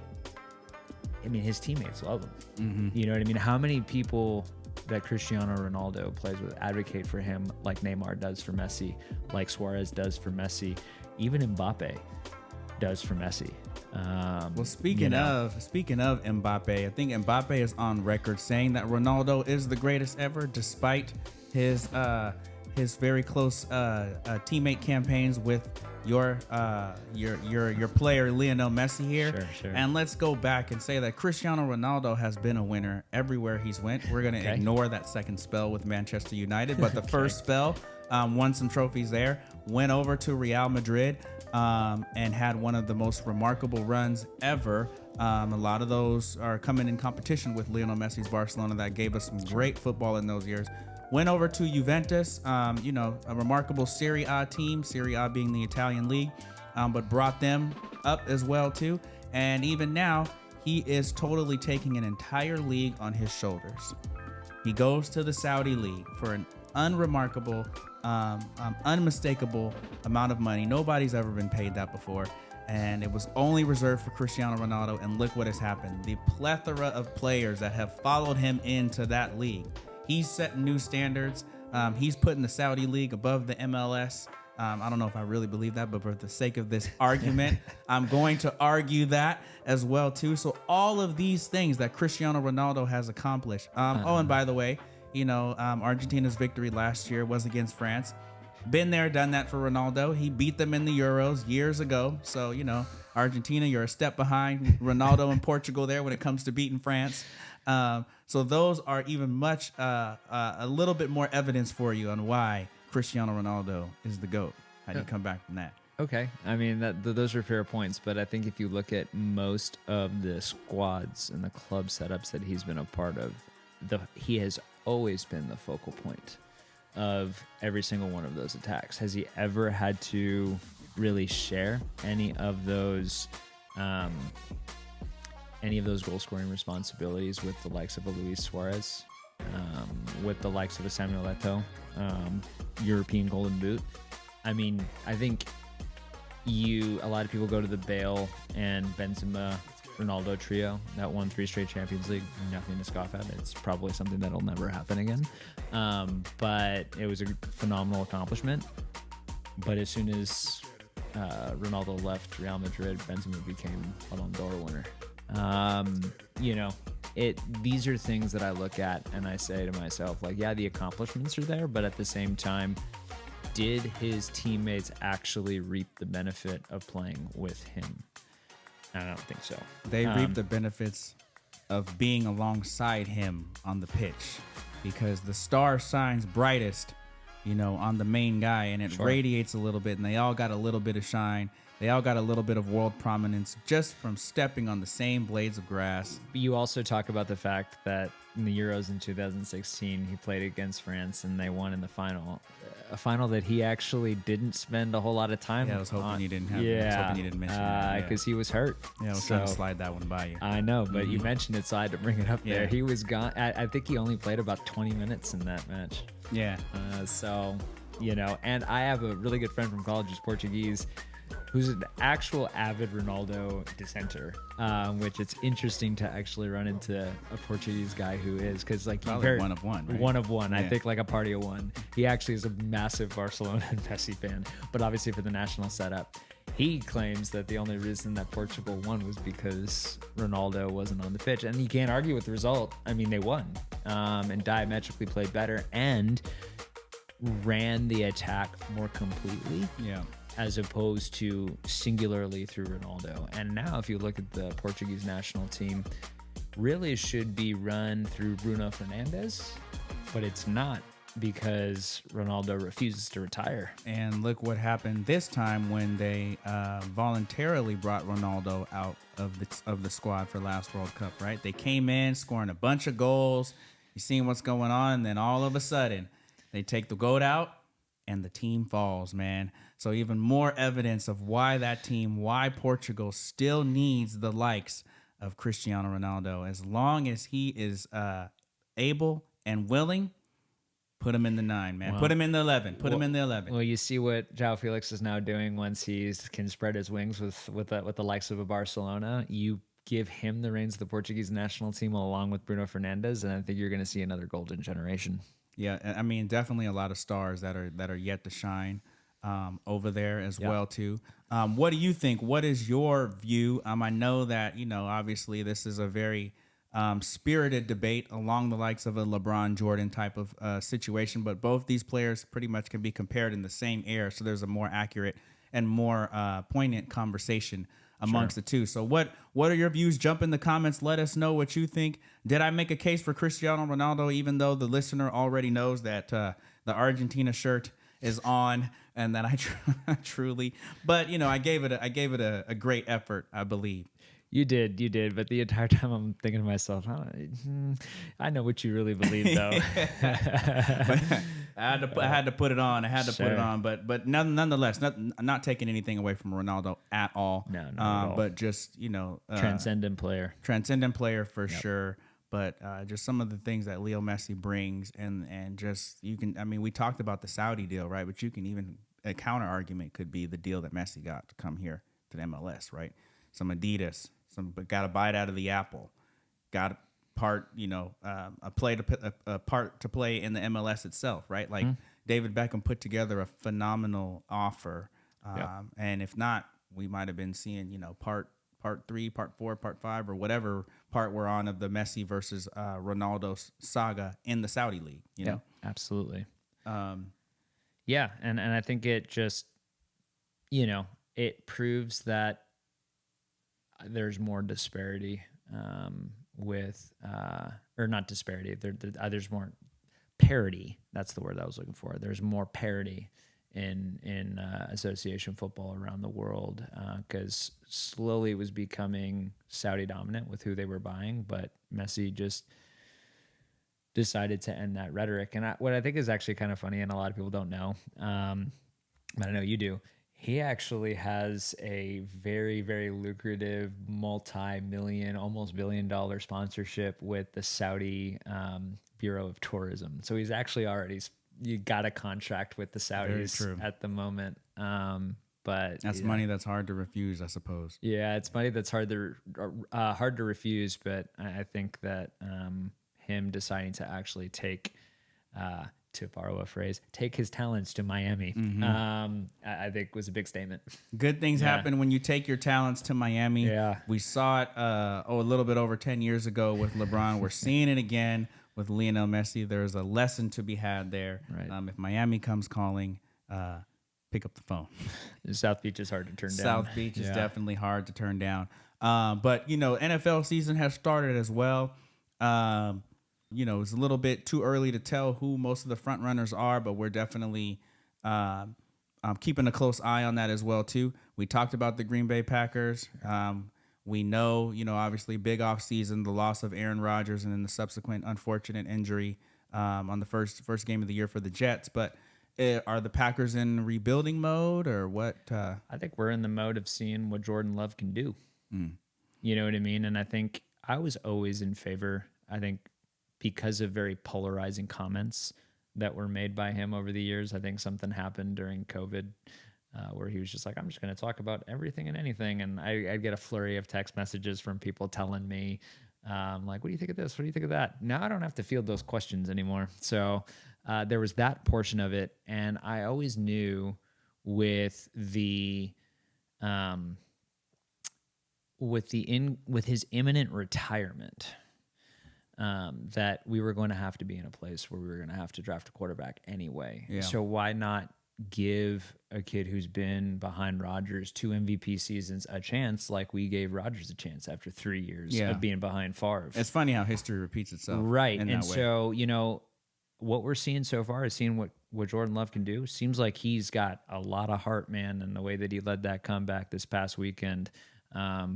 I mean, his teammates love him. Mm-hmm. You know what I mean? How many people that Cristiano Ronaldo plays with advocate for him, like Neymar does for Messi, like Suarez does for Messi, even Mbappe does for Messi. Well, speaking of Mbappe, I think Mbappe is on record saying that Ronaldo is the greatest ever, despite his very close teammate campaigns with your player Lionel Messi here. Sure. And let's go back and say that Cristiano Ronaldo has been a winner everywhere he's went. We're gonna ignore that second spell with Manchester United, but the first spell, won some trophies there, went over to Real Madrid, and had one of the most remarkable runs ever. A lot of those are coming in competition with Lionel Messi's Barcelona that gave us some great football in those years. Went over to Juventus, a remarkable Serie A team, Serie A being the Italian league, but brought them up as well too. And even now, he is totally taking an entire league on his shoulders. He goes to the Saudi league for an unremarkable, unmistakable amount of money. Nobody's ever been paid that before. And it was only reserved for Cristiano Ronaldo. And look what has happened. The plethora of players that have followed him into that league. He's setting new standards. He's putting the Saudi league above the MLS. I don't know if I really believe that, but for the sake of this argument, I'm going to argue that as well too. So all of these things that Cristiano Ronaldo has accomplished. Oh, and by the way, Argentina's victory last year was against France. Been there, done that for Ronaldo. He beat them in the Euros years ago. So, Argentina, you're a step behind Ronaldo and Portugal there when it comes to beating France. So those are even much, a little bit more evidence for you on why Cristiano Ronaldo is the GOAT. How do you come back from that? Okay. I mean, those are fair points, but I think if you look at most of the squads and the club setups that he's been a part of, he has always been the focal point of every single one of those attacks. Has he ever had to really share any of those goal scoring responsibilities with the likes of a Luis Suarez, with the likes of a Samuel Eto'o, European Golden Boot? I mean, I think a lot of people go to the Bale and Benzema Ronaldo trio that won 3 straight Champions League. Nothing to scoff at. It's probably something that'll never happen again. But it was a phenomenal accomplishment. But as soon as Ronaldo left Real Madrid, Benzema became a Ballon d'Or winner. These are things that I look at and I say to myself, like, yeah, the accomplishments are there, but at the same time, did his teammates actually reap the benefit of playing with him? I don't think so. They reap the benefits of being alongside him on the pitch, because the star shines brightest, on the main guy, and it radiates a little bit, and they all got a little bit of shine. They all got a little bit of world prominence just from stepping on the same blades of grass. But you also talk about the fact that in the Euros in 2016, he played against France and they won in the final. A final that he actually didn't spend a whole lot of time on. Yeah, I was hoping you didn't have I was hoping you didn't mention that. Because he was hurt. Yeah, I was trying to slide that one by you. I know, but you mentioned it, so I had to bring it up there. He was gone. I think he only played about 20 minutes in that match. Yeah. And I have a really good friend from college who's Portuguese, who's an actual avid Ronaldo dissenter, which it's interesting to actually run into a Portuguese guy who is, because one of one, right? One of one. Yeah. I think like a party of one. He actually is a massive Barcelona and Messi fan, but obviously for the national setup, he claims that the only reason that Portugal won was because Ronaldo wasn't on the pitch, and you can't argue with the result. I mean, they won, and diametrically played better and ran the attack more completely. Yeah. As opposed to singularly through Ronaldo. And now if you look at the Portuguese national team, really should be run through Bruno Fernandes, but it's not, because Ronaldo refuses to retire. And look what happened this time when they voluntarily brought Ronaldo out of the squad for last World Cup, right? They came in scoring a bunch of goals. You seen what's going on, and then all of a sudden they take the GOAT out and the team falls, man. So even more evidence of why Portugal still needs the likes of Cristiano Ronaldo. As long as he is able and willing, put him in the 9, man. Put him in the 11. Put him in the 11. Well, you see what João Felix is now doing once he can spread his wings with the likes of a Barcelona. You give him the reins of the Portuguese national team along with Bruno Fernandes, and I think you're going to see another golden generation. Yeah, I mean, definitely a lot of stars that are yet to shine over there as well too. What do you think? What is your view? I know that obviously this is a very spirited debate along the likes of a LeBron Jordan type of situation, but both these players pretty much can be compared in the same era, so there's a more accurate and more poignant conversation amongst the two. So what are your views? Jump in the comments. Let us know what you think. Did I make a case for Cristiano Ronaldo, even though the listener already knows that the Argentina shirt is on and that I truly, but I gave it a great effort, I believe. You did, but the entire time I'm thinking to myself, I know what you really believe, though. I had to put it on. Put it on, but nonetheless, not taking anything away from Ronaldo at all. No, not at all. But just transcendent player for sure. But just some of the things that Leo Messi brings, and just we talked about the Saudi deal, right? But you can even a counter argument could be the deal that Messi got to come here to the MLS, right? Some Adidas. Got a bite out of the apple, got a part, a part to play in the MLS itself, right? Like David Beckham put together a phenomenal offer, and if not, we might have been seeing, part 3, part 4, part 5, or whatever part we're on of the Messi versus Ronaldo saga in the Saudi league. You know, absolutely. And I think it just, it proves that there's more disparity or not disparity. There's more parity. That's the word I was looking for. There's more parity in association football around the world because slowly it was becoming Saudi dominant with who they were buying, but Messi just decided to end that rhetoric. And what I think is actually kind of funny, and a lot of people don't know, but I know you do, he actually has a very, very lucrative multi-million, almost $1 billion sponsorship with the Saudi Bureau of Tourism. So he's actually already got a contract with the Saudis at the moment. But that's money that's hard to refuse, I suppose. Yeah, it's money that's hard to refuse. But I think that him deciding to actually take to borrow a phrase, take his talents to Miami, I think was a big statement. Good things happen when you take your talents to Miami. Yeah. We saw it a little bit over 10 years ago with LeBron. We're seeing it again with Lionel Messi. There's a lesson to be had there. Right. If Miami comes calling, pick up the phone. South Beach is hard to turn down. South Beach is definitely hard to turn down. But, NFL season has started as well. It's a little bit too early to tell who most of the front runners are, but we're definitely keeping a close eye on that as well too. We talked about the Green Bay Packers. We know, obviously big off season, the loss of Aaron Rodgers and then the subsequent unfortunate injury on the first game of the year for the Jets. But are the Packers in rebuilding mode or what? I think we're in the mode of seeing what Jordan Love can do. You know what I mean? And I think I was always in favor, because of very polarizing comments that were made by him over the years. I think something happened during COVID where he was just like, I'm just going to talk about everything and anything. And I'd get a flurry of text messages from people telling me, like, what do you think of this? What do you think of that? Now I don't have to field those questions anymore. So there was that portion of it. And I always knew with his imminent retirement, that we were going to have to be in a place where we were going to have to draft a quarterback anyway. Yeah. So why not give a kid who's been behind Rodgers 2 MVP seasons a chance like we gave Rodgers a chance after 3 years of being behind Favre? It's funny how history repeats itself. Right. And so, what we're seeing so far is seeing what Jordan Love can do. Seems like he's got a lot of heart, man, in the way that he led that comeback this past weekend.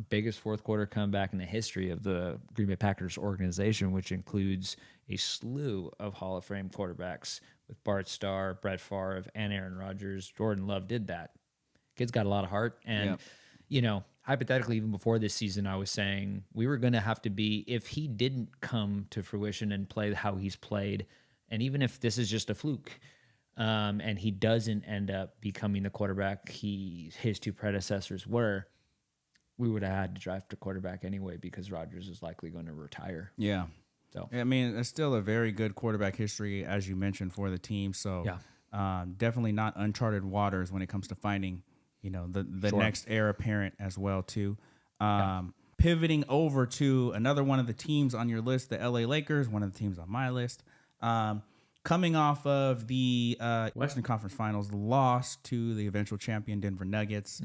Biggest fourth quarter comeback in the history of the Green Bay Packers organization, which includes a slew of Hall of Fame quarterbacks with Bart Starr, Brett Favre, and Aaron Rodgers. Jordan Love did that. Kid's got a lot of heart. And, hypothetically, even before this season, I was saying we were going to have to be, if he didn't come to fruition and play how he's played, and even if this is just a fluke, and he doesn't end up becoming the quarterback his two predecessors were, we would have had to draft a quarterback anyway because Rodgers is likely going to retire. Yeah. So I mean, it's still a very good quarterback history, as you mentioned, for the team. So definitely not uncharted waters when it comes to finding, the next heir apparent as well too. Pivoting over to another one of the teams on your list, the LA Lakers, one of the teams on my list. Coming off of the Western Conference Finals loss to the eventual champion Denver Nuggets.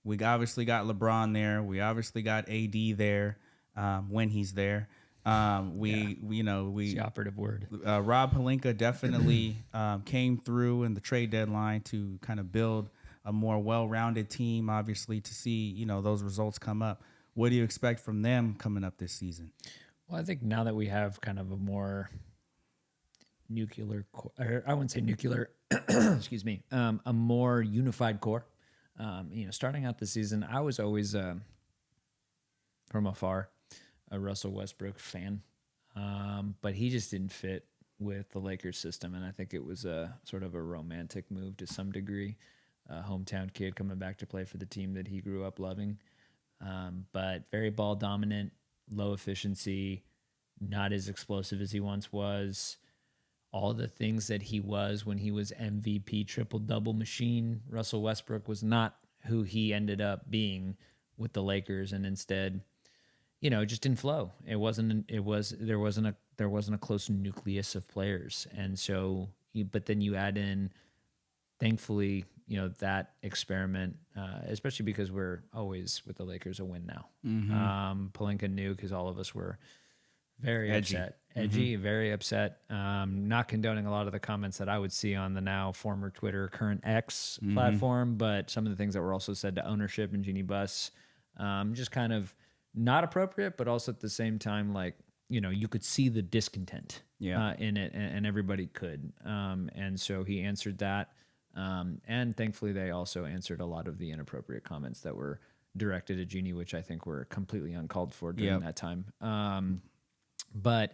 We obviously got LeBron there. We obviously got AD there when he's there. It's the operative word. Rob Pelinka definitely came through in the trade deadline to kind of build a more well-rounded team, obviously, to see, those results come up. What do you expect from them coming up this season? Well, I think now that we have kind of a more nuclear, or I wouldn't say nuclear, excuse me, a more unified core. Starting out the season, I was always from afar a Russell Westbrook fan, but he just didn't fit with the Lakers system, and I think it was a sort of a romantic move to some degree. A hometown kid coming back to play for the team that he grew up loving, but very ball dominant, low efficiency, not as explosive as he once was. All the things that he was when he was MVP, triple-double machine, Russell Westbrook was not who he ended up being with the Lakers, and instead, it just didn't flow. There wasn't a close nucleus of players, and so. But then you add in, thankfully, that experiment, especially because we're always with the Lakers a win now. Pelinka knew because all of us were very upset. Very upset. Not condoning a lot of the comments that I would see on the now former Twitter, current X platform, but some of the things that were also said to ownership and Jeannie Buss, just kind of not appropriate, but also at the same time, you could see the discontent in it, and everybody could. And so he answered that. And thankfully, they also answered a lot of the inappropriate comments that were directed at Jeannie, which I think were completely uncalled for during that time. But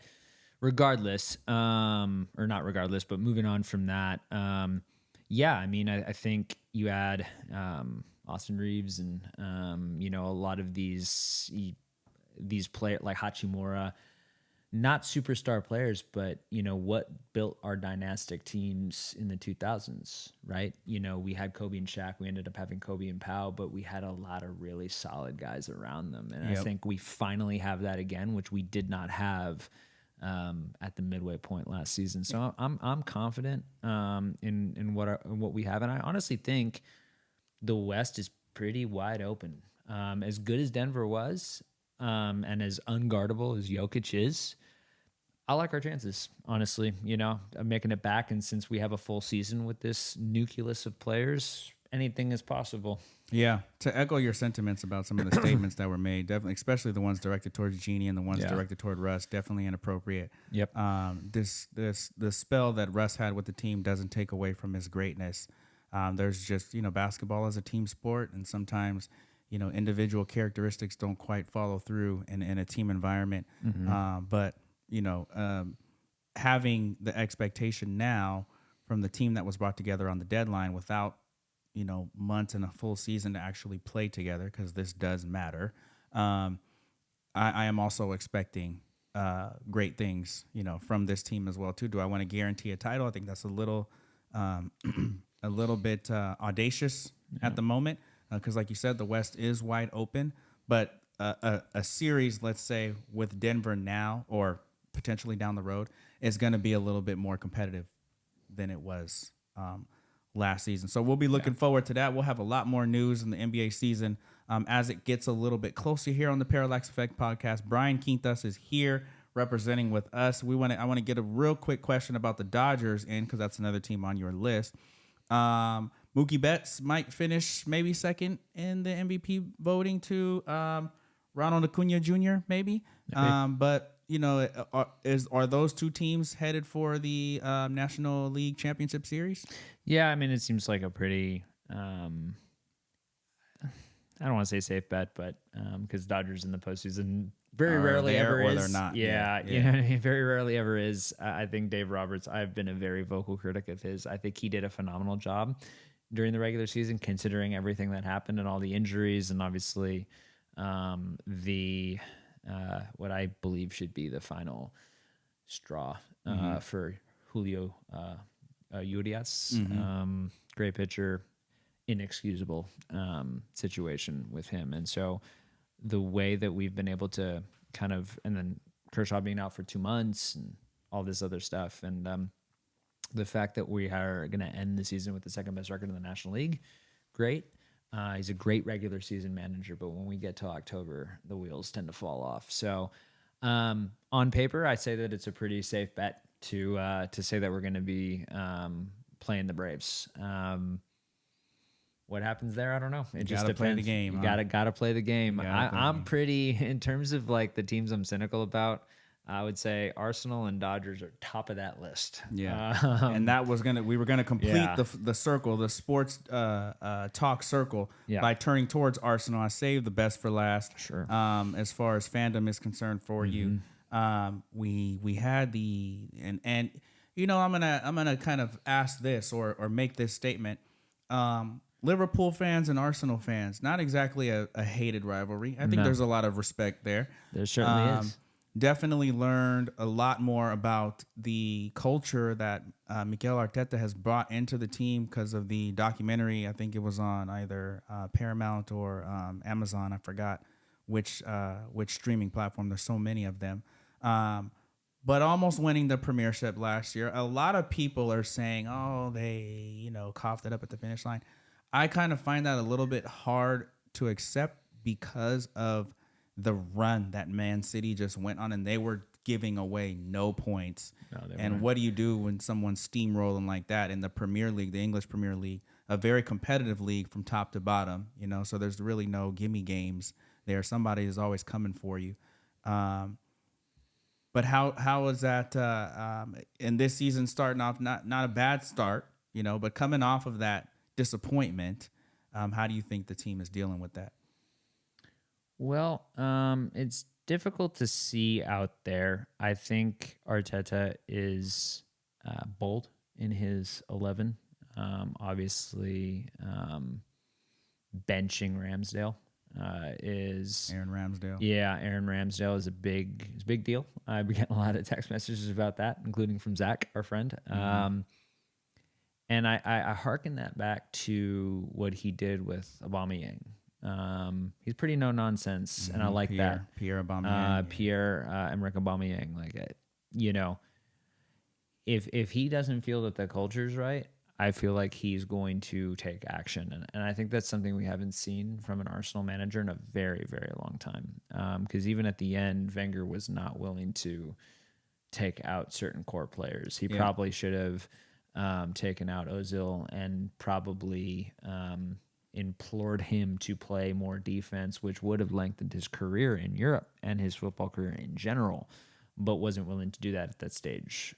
regardless, or not regardless, but moving on from that, I think you add Austin Reeves and a lot of these players like Hachimura, not superstar players, but what built our dynastic teams in the 2000s, right? We had Kobe and Shaq. We ended up having Kobe and Pau, but we had a lot of really solid guys around them, and I think we finally have that again, which we did not have at the midway point last season. So I'm confident in what we have, and I honestly think the West is pretty wide open. As good as Denver was, and as unguardable as Jokic is, I like our chances, honestly. I'm making it back, and since we have a full season with this nucleus of players, anything is possible. Yeah, to echo your sentiments about some of the statements that were made, definitely, especially the ones directed towards Jeannie and the ones directed toward Russ, definitely inappropriate. Yep. The spell that Russ had with the team doesn't take away from his greatness. There's just basketball as a team sport, and sometimes individual characteristics don't quite follow through in a team environment. But having the expectation now from the team that was brought together on the deadline without, months and a full season to actually play together, because this does matter. I am also expecting great things, from this team as well too. Do I want to guarantee a title? I think that's a little bit audacious at the moment, because like you said, the West is wide open, but a series, let's say, with Denver now or potentially down the road, is going to be a little bit more competitive than it was last season. So we'll be looking forward to that. We'll have a lot more news in the NBA season as it gets a little bit closer here on the Parallax Effect podcast. Bryan Quintas is here representing with us. I want to get a real quick question about the Dodgers in, because that's another team on your list. Mookie Betts might finish maybe second in the MVP voting to Ronald Acuna Jr. maybe. But you know, are those two teams headed for the National League Championship Series? Yeah, I mean, it seems like a pretty, I don't want to say safe bet, but because Dodgers in the postseason very rarely ever or is. they're not. Yeah, Yeah. you know what I mean? Very rarely ever is. I think Dave Roberts, I've been a very vocal critic of his. I think he did a phenomenal job during the regular season, considering everything that happened and all the injuries, and obviously the what I believe should be the final straw for Julio Urias. Great pitcher, inexcusable situation with him. And so the way that we've been able to kind of, and then Kershaw being out for 2 months and all this other stuff, and the fact that we are going to end the season with the second best record in the National League, great. He's a great regular season manager, but when we get to October, the wheels tend to fall off. So on paper, I say that it's a pretty safe bet to say that we're going to be playing the Braves. What happens there, I don't know. It just depends. Play the game. You gotta play the game. I'm pretty, in terms of like the teams I'm cynical about, I would say Arsenal and Dodgers are top of that list. Yeah, and that was we were gonna complete the circle, the sports talk circle, by turning towards Arsenal. I saved the best for last. Sure. As far as fandom is concerned for you, we had the and you know I'm gonna kind of ask this or make this statement. Liverpool fans and Arsenal fans, not exactly a hated rivalry. I think there's a lot of respect there. There certainly is. Definitely learned a lot more about the culture that Mikel Arteta has brought into the team because of the documentary. I think it was on either Paramount or Amazon. I forgot which streaming platform. There's so many of them. But almost winning the premiership last year. A lot of people are saying, oh, they, coughed it up at the finish line. I kind of find that a little bit hard to accept because of the run that Man City just went on, and they were giving away no points. And what do you do when someone's steamrolling like that in the Premier League, the English Premier League, a very competitive league from top to bottom, so there's really no gimme games there. Somebody is always coming for you. But how is that in this season starting off, not a bad start, but coming off of that disappointment, how do you think the team is dealing with that? Well, it's difficult to see out there. I think Arteta is bold in his 11. Obviously, benching Ramsdale is Aaron Ramsdale. Yeah, Aaron Ramsdale is a big deal. I've been getting a lot of text messages about that, including from Zach, our friend. And I hearken that back to what he did with Aubameyang. He's pretty no nonsense, and I like that. Pierre Aubameyang. Emerick Aubameyang. Like, if he doesn't feel that the culture's right, I feel like he's going to take action, and I think that's something we haven't seen from an Arsenal manager in a very, very long time. Because even at the end, Wenger was not willing to take out certain core players. He probably should have taken out Ozil and probably implored him to play more defense, which would have lengthened his career in Europe and his football career in general, but wasn't willing to do that at that stage.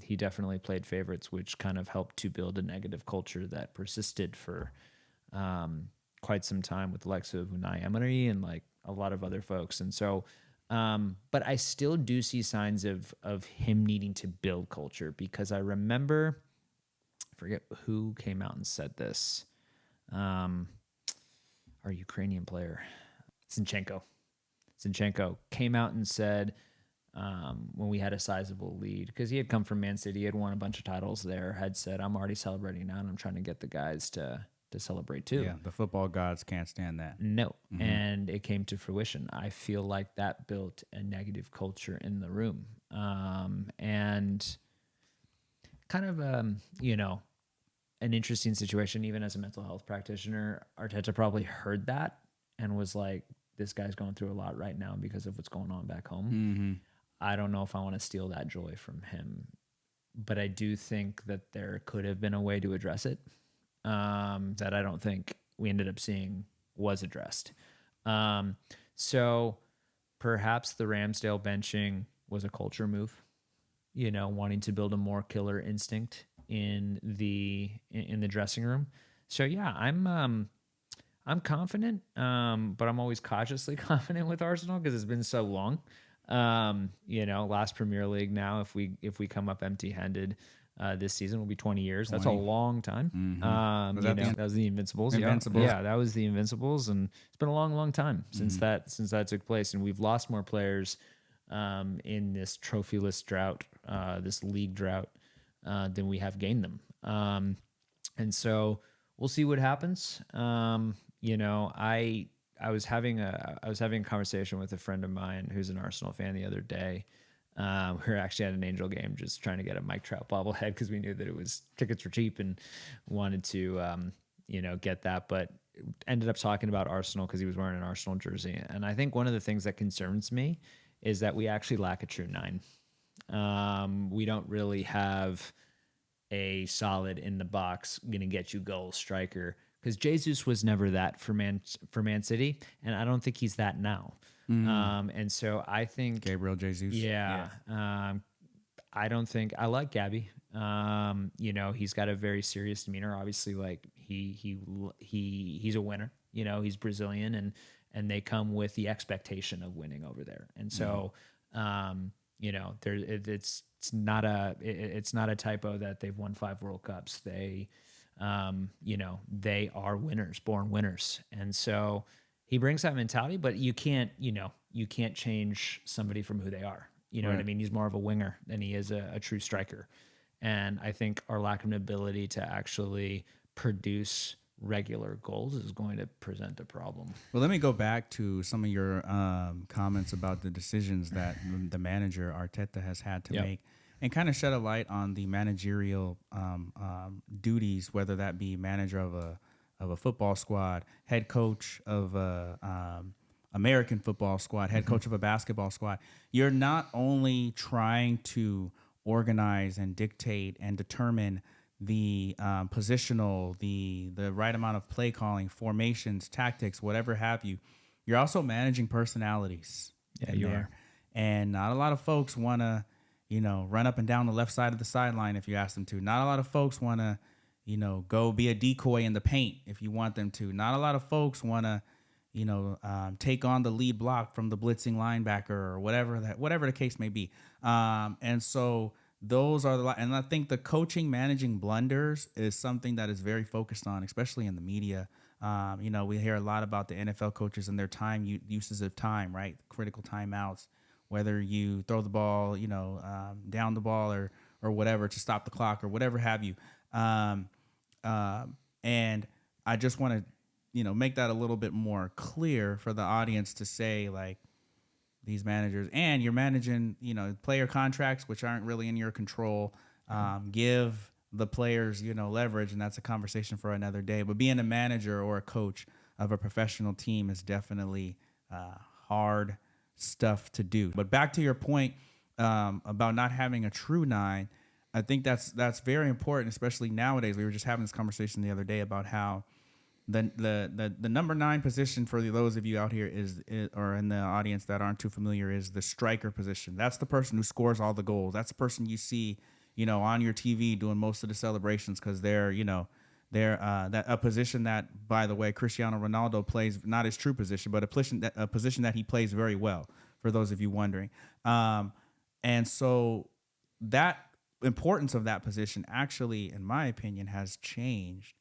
He definitely played favorites, which kind of helped to build a negative culture that persisted for quite some time with the likes of Unai Emery and like a lot of other folks. And so, but I still do see signs of him needing to build culture, because I remember, I forget who came out and said this. Our Ukrainian player, Zinchenko came out and said, when we had a sizable lead, because he had come from Man City, he had won a bunch of titles there, had said, I'm already celebrating now and I'm trying to get the guys to celebrate too. Yeah, the football gods can't stand that. No. And it came to fruition. I feel like that built a negative culture in the room. And kind of, an interesting situation, even as a mental health practitioner. Arteta probably heard that and was like, this guy's going through a lot right now because of what's going on back home. I don't know if I want to steal that joy from him, but I do think that there could have been a way to address it that I don't think we ended up seeing was addressed. So perhaps the Ramsdale benching was a culture move, wanting to build a more killer instinct in the dressing room. So yeah, I'm confident, but I'm always cautiously confident with Arsenal because it's been so long. Last Premier League now, if we come up empty-handed this season, will be 20 years. That's a long time. Mm-hmm. That was the Invincibles. Invincibles. Yeah, that was the Invincibles, and it's been a long, long time since that took place, and we've lost more players in this trophyless drought, this league drought, than we have gained them. And so we'll see what happens. I was having a conversation with a friend of mine who's an Arsenal fan the other day. We were actually at an Angel game, just trying to get a Mike Trout bobblehead because we knew that tickets were cheap and wanted to, get that. But ended up talking about Arsenal because he was wearing an Arsenal jersey. And I think one of the things that concerns me is that we actually lack a true nine. We don't really have a solid in the box, going to get you goals striker, because Jesus was never that for Man City, and I don't think he's that now. And so I think Gabriel Jesus. Yeah. I don't think I like Gabby. He's got a very serious demeanor. Obviously, like he's a winner. He's Brazilian, and they come with the expectation of winning over there. And so, it's not a typo that they've won 5 World Cups. They are winners, born winners. And so he brings that mentality, but you can't change somebody from who they are. You know what I mean? He's more of a winger than he is a true striker. And I think our lack of an ability to actually produce regular goals is going to present a problem. Well, let me go back to some of your comments about the decisions that the manager Arteta has had to make, and kind of shed a light on the managerial duties, whether that be manager of a football squad, head coach of a American football squad, head coach of a basketball squad. You're not only trying to organize and dictate and determine the positional, the right amount of play calling, formations, tactics, whatever have you. You're also managing personalities. Yeah, you are. And not a lot of folks want to, run up and down the left side of the sideline if you ask them to. Not a lot of folks want to, go be a decoy in the paint if you want them to. Not a lot of folks want to, take on the lead block from the blitzing linebacker or whatever the case may be. And so those are and I think the coaching, managing blunders is something that is very focused on, especially in the media. We hear a lot about the NFL coaches and their uses of time, right? Critical timeouts, whether you throw the ball, down the ball or whatever to stop the clock or whatever have you. And I just want to, make that a little bit more clear for the audience to say, like, these managers, and you're managing, player contracts, which aren't really in your control. Give the players, leverage, and that's a conversation for another day. But being a manager or a coach of a professional team is definitely hard stuff to do. But back to your point about not having a true nine, I think that's very important, especially nowadays. We were just having this conversation the other day about how the number 9 position for those of you out here is or in the audience that aren't too familiar is the striker position. That's the person who scores all the goals. That's the person you see, on your TV doing most of the celebrations because they're that a position that, by the way, Cristiano Ronaldo plays, not his true position, but a position that he plays very well. For those of you wondering, and so that importance of that position actually, in my opinion, has changed.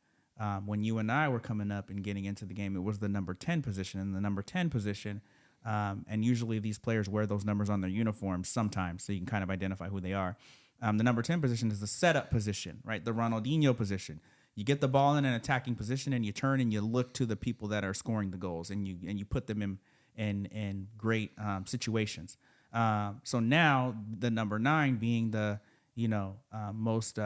When you and I were coming up and getting into the game, it was the number 10 position. And the number 10 position, and usually these players wear those numbers on their uniforms sometimes, so you can kind of identify who they are. The number 10 position is the setup position, right? The Ronaldinho position. You get the ball in an attacking position, and you turn and you look to the people that are scoring the goals, and you put them in great situations. So now the number 9 being the most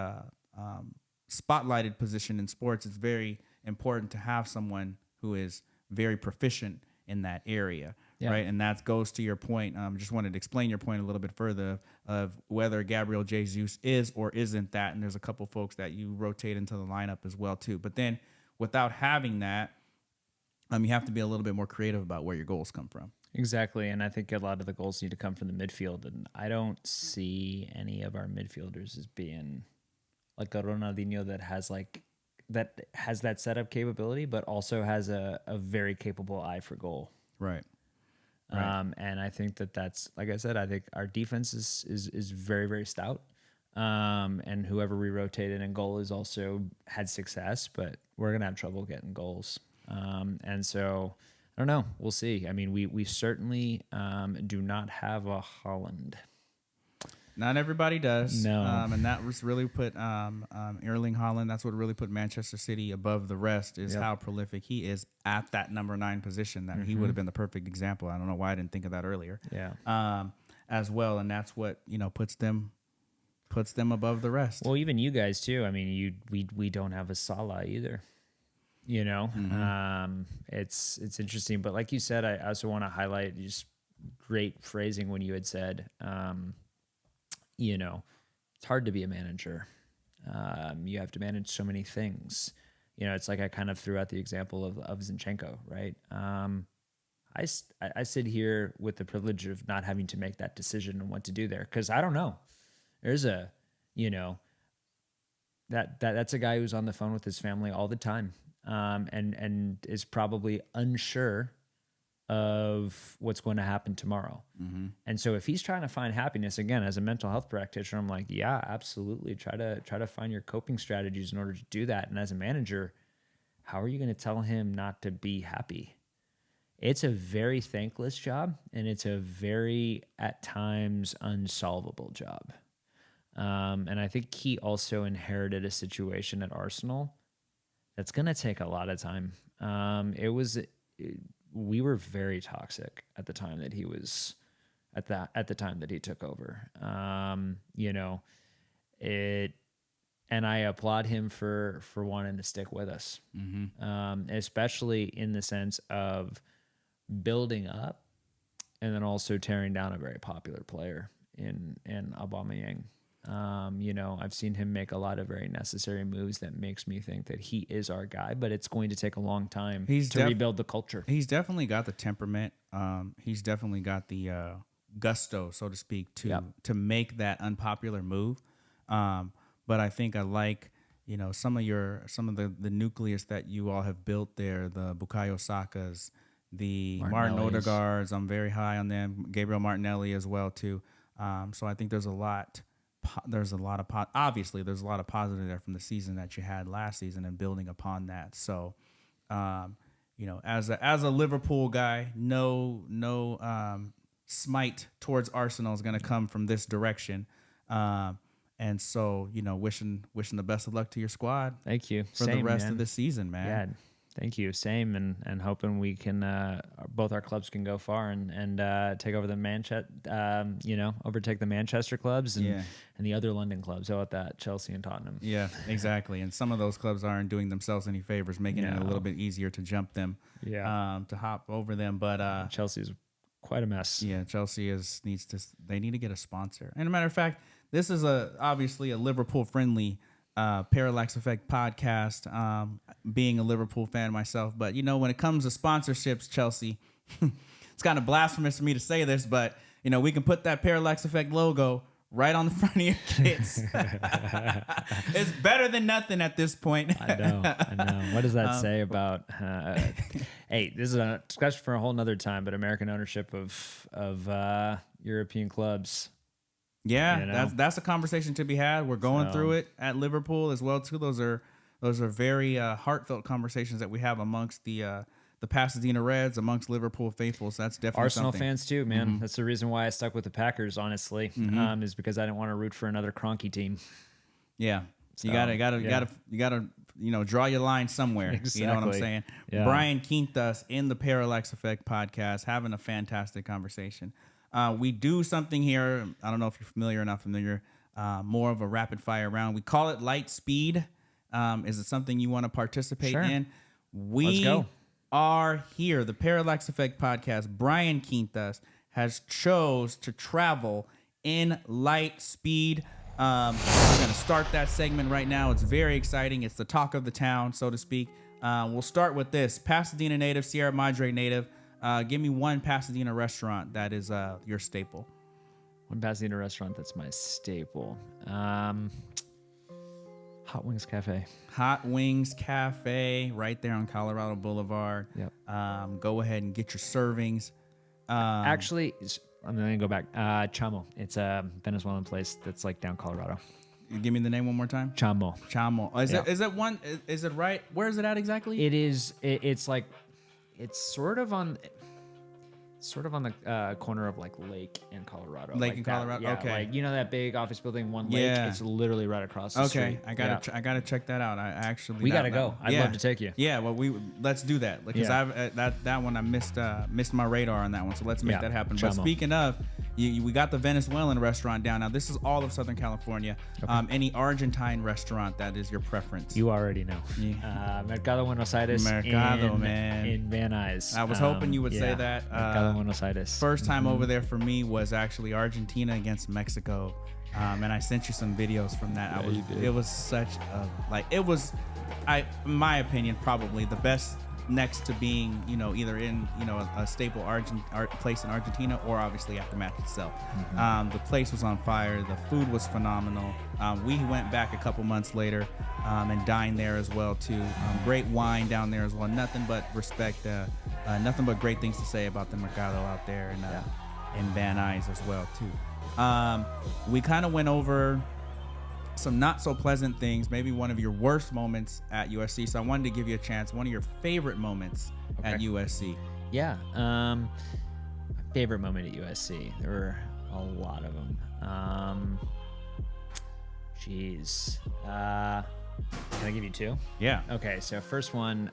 spotlighted position in sports, it's very important to have someone who is very proficient in that area, right? And that goes to your point. Just wanted to explain your point a little bit further of whether Gabriel Jesus is or isn't that. And there's a couple folks that you rotate into the lineup as well too. But then without having that, you have to be a little bit more creative about where your goals come from. Exactly, and I think a lot of the goals need to come from the midfield, and I don't see any of our midfielders as being like a Ronaldinho that has that setup capability, but also has a very capable eye for goal. Right. And I think that's like I said. I think our defense is very, very stout. And whoever we rotated in goal has also had success, but we're gonna have trouble getting goals. And so I don't know. We'll see. I mean, we certainly do not have a Holland. Not everybody does. No. And that was really put Erling Haaland. That's what really put Manchester City above the rest is how prolific he is at that number 9 position. That he would have been the perfect example. I don't know why I didn't think of that earlier. Yeah. As well, and that's what puts them above the rest. Well, even you guys too. I mean, we don't have a Salah either. It's interesting, but like you said, I also want to highlight just great phrasing when you had said, it's hard to be a manager. You have to manage so many things. It's like I kind of threw out the example of Zinchenko, right? I sit here with the privilege of not having to make that decision on what to do there because I don't know. There's that's a guy who's on the phone with his family all the time, and is probably unsure of what's going to happen tomorrow. And so if he's trying to find happiness again as a mental health practitioner, I'm like, yeah, absolutely. Try to find your coping strategies in order to do that. And as a manager, how are you going to tell him not to be happy? It's a very thankless job, and it's a very, at times, unsolvable job. And I think he also inherited a situation at Arsenal that's going to take a lot of time. We were very toxic at the time that he was at the time that he took over. And I applaud him for wanting to stick with us, especially in the sense of building up and then also tearing down a very popular player in Aubameyang. I've seen him make a lot of very necessary moves that makes me think that he is our guy, but it's going to take a long time to rebuild the culture. He's definitely got the temperament. He's definitely got the gusto, so to speak, to make that unpopular move. But I think I like, some of the nucleus that you all have built there, the Bukayo Sakas, the Martin Odegaards. I'm very high on them. Gabriel Martinelli as well too. So I think there's a lot of positive there from the season that you had last season and building upon that. So, as a Liverpool guy, no smite towards Arsenal is going to come from this direction. And so, wishing the best of luck to your squad. Thank you. For the rest of the season, man. Yeah. Thank you. Same, and hoping we can both our clubs can go far and take over overtake the Manchester clubs and the other London clubs. How about that? Chelsea and Tottenham. Yeah, exactly. And some of those clubs aren't doing themselves any favors, making it a little bit easier to jump them. Yeah. To hop over them, but Chelsea's quite a mess. Yeah, Chelsea they need to get a sponsor. And a matter of fact, this is obviously a Liverpool friendly Parallax Effect podcast, being a Liverpool fan myself. But, when it comes to sponsorships, Chelsea, it's kind of blasphemous for me to say this, but, we can put that Parallax Effect logo right on the front of your kits. It's better than nothing at this point. I know. What does that say about, hey, this is a discussion for a whole nother time, but American ownership of European clubs. Yeah, that's a conversation to be had. We're going through it at Liverpool as well too. Those are very heartfelt conversations that we have amongst the Pasadena Reds, amongst Liverpool faithfuls. That's definitely Arsenal something. fans too, man. That's the reason why I stuck with the Packers. Honestly, is because I didn't want to root for another Kroenke team. Yeah, so you gotta draw your line somewhere. Exactly. You know what I'm saying? Yeah. Bryan Quintas in the Parallax Effect podcast, having a fantastic conversation. We do something here. I don't know if you're familiar or not familiar. More of a rapid fire round. We call it Lightspeed. Is it something you want to participate in? Let's go. Are here. The Parallax Effect podcast. Bryan Quintas has chose to travel in Lightspeed. We're going to start that segment right now. It's very exciting. It's the talk of the town, so to speak. We'll start with this. Pasadena native, Sierra Madre native. Give me one Pasadena restaurant that is your staple. One Pasadena restaurant that's my staple. Hot Wings Cafe. Hot Wings Cafe, right there on Colorado Boulevard. Yep. Go ahead and get your servings. Actually, I'm going to go back. Chamo. It's a Venezuelan place that's like down Colorado. Give me the name one more time. Chamo. Chamo. Is it one? Is it right? Where is it at exactly? It is. It's like, it's sort of on the corner of like Lake in Colorado. Lake like in that, Colorado. yeah, Okay. Like, you know that big office building, one lake. Yeah. It's literally right across the street. I gotta check that out. I actually We gotta go. I'd love to take you. Yeah. Well, let's do that because Yeah. that one I missed my radar on that one. So let's make that happen. But Chamo. speaking of, we got the Venezuelan restaurant down. Now this is all of Southern California. Okay. Any Argentine restaurant that is your preference? You already know. Yeah. Mercado Buenos Aires. Mercado, in, man. In Van Nuys. I was hoping you would say that. Mercado Buenos Aires. First time over there for me was actually Argentina against Mexico, and I sent you some videos from that. It was such a in my opinion, probably the best next to being either in a staple place in Argentina or obviously at the match itself. The place was on fire. The food was phenomenal. We went back a couple months later and dined there as well too. Great wine down there as well. Nothing but respect. Nothing but great things to say about the Mercado out there in Van Nuys as well too. We kind of went over some not so pleasant things, maybe one of your worst moments at USC. So I wanted to give you a chance, one of your favorite moments at USC. Yeah. My favorite moment at USC. There were a lot of them. Can I give you two? Yeah. Okay. So first one,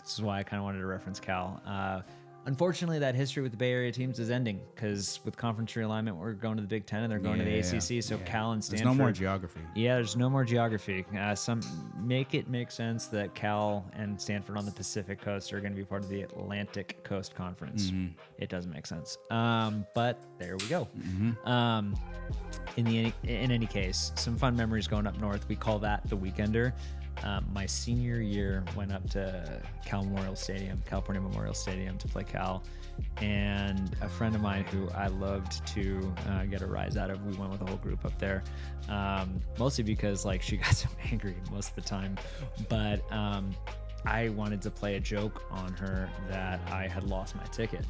this is why I kind of wanted to reference Cal. Unfortunately, that history with the Bay Area teams is ending because with conference realignment, we're going to the Big Ten and they're going to the ACC. So Cal and Stanford. There's no more geography. Yeah, there's no more geography. Some make it make sense that Cal and Stanford on the Pacific Coast are going to be part of the Atlantic Coast Conference. It doesn't make sense. But there we go. In any case, some fun memories going up north. We call that the Weekender. My senior year went up to California Memorial Stadium to play Cal, and a friend of mine who I loved to get a rise out of, we went with the whole group up there, mostly because like she got so angry most of the time, but I wanted to play a joke on her that I had lost my ticket.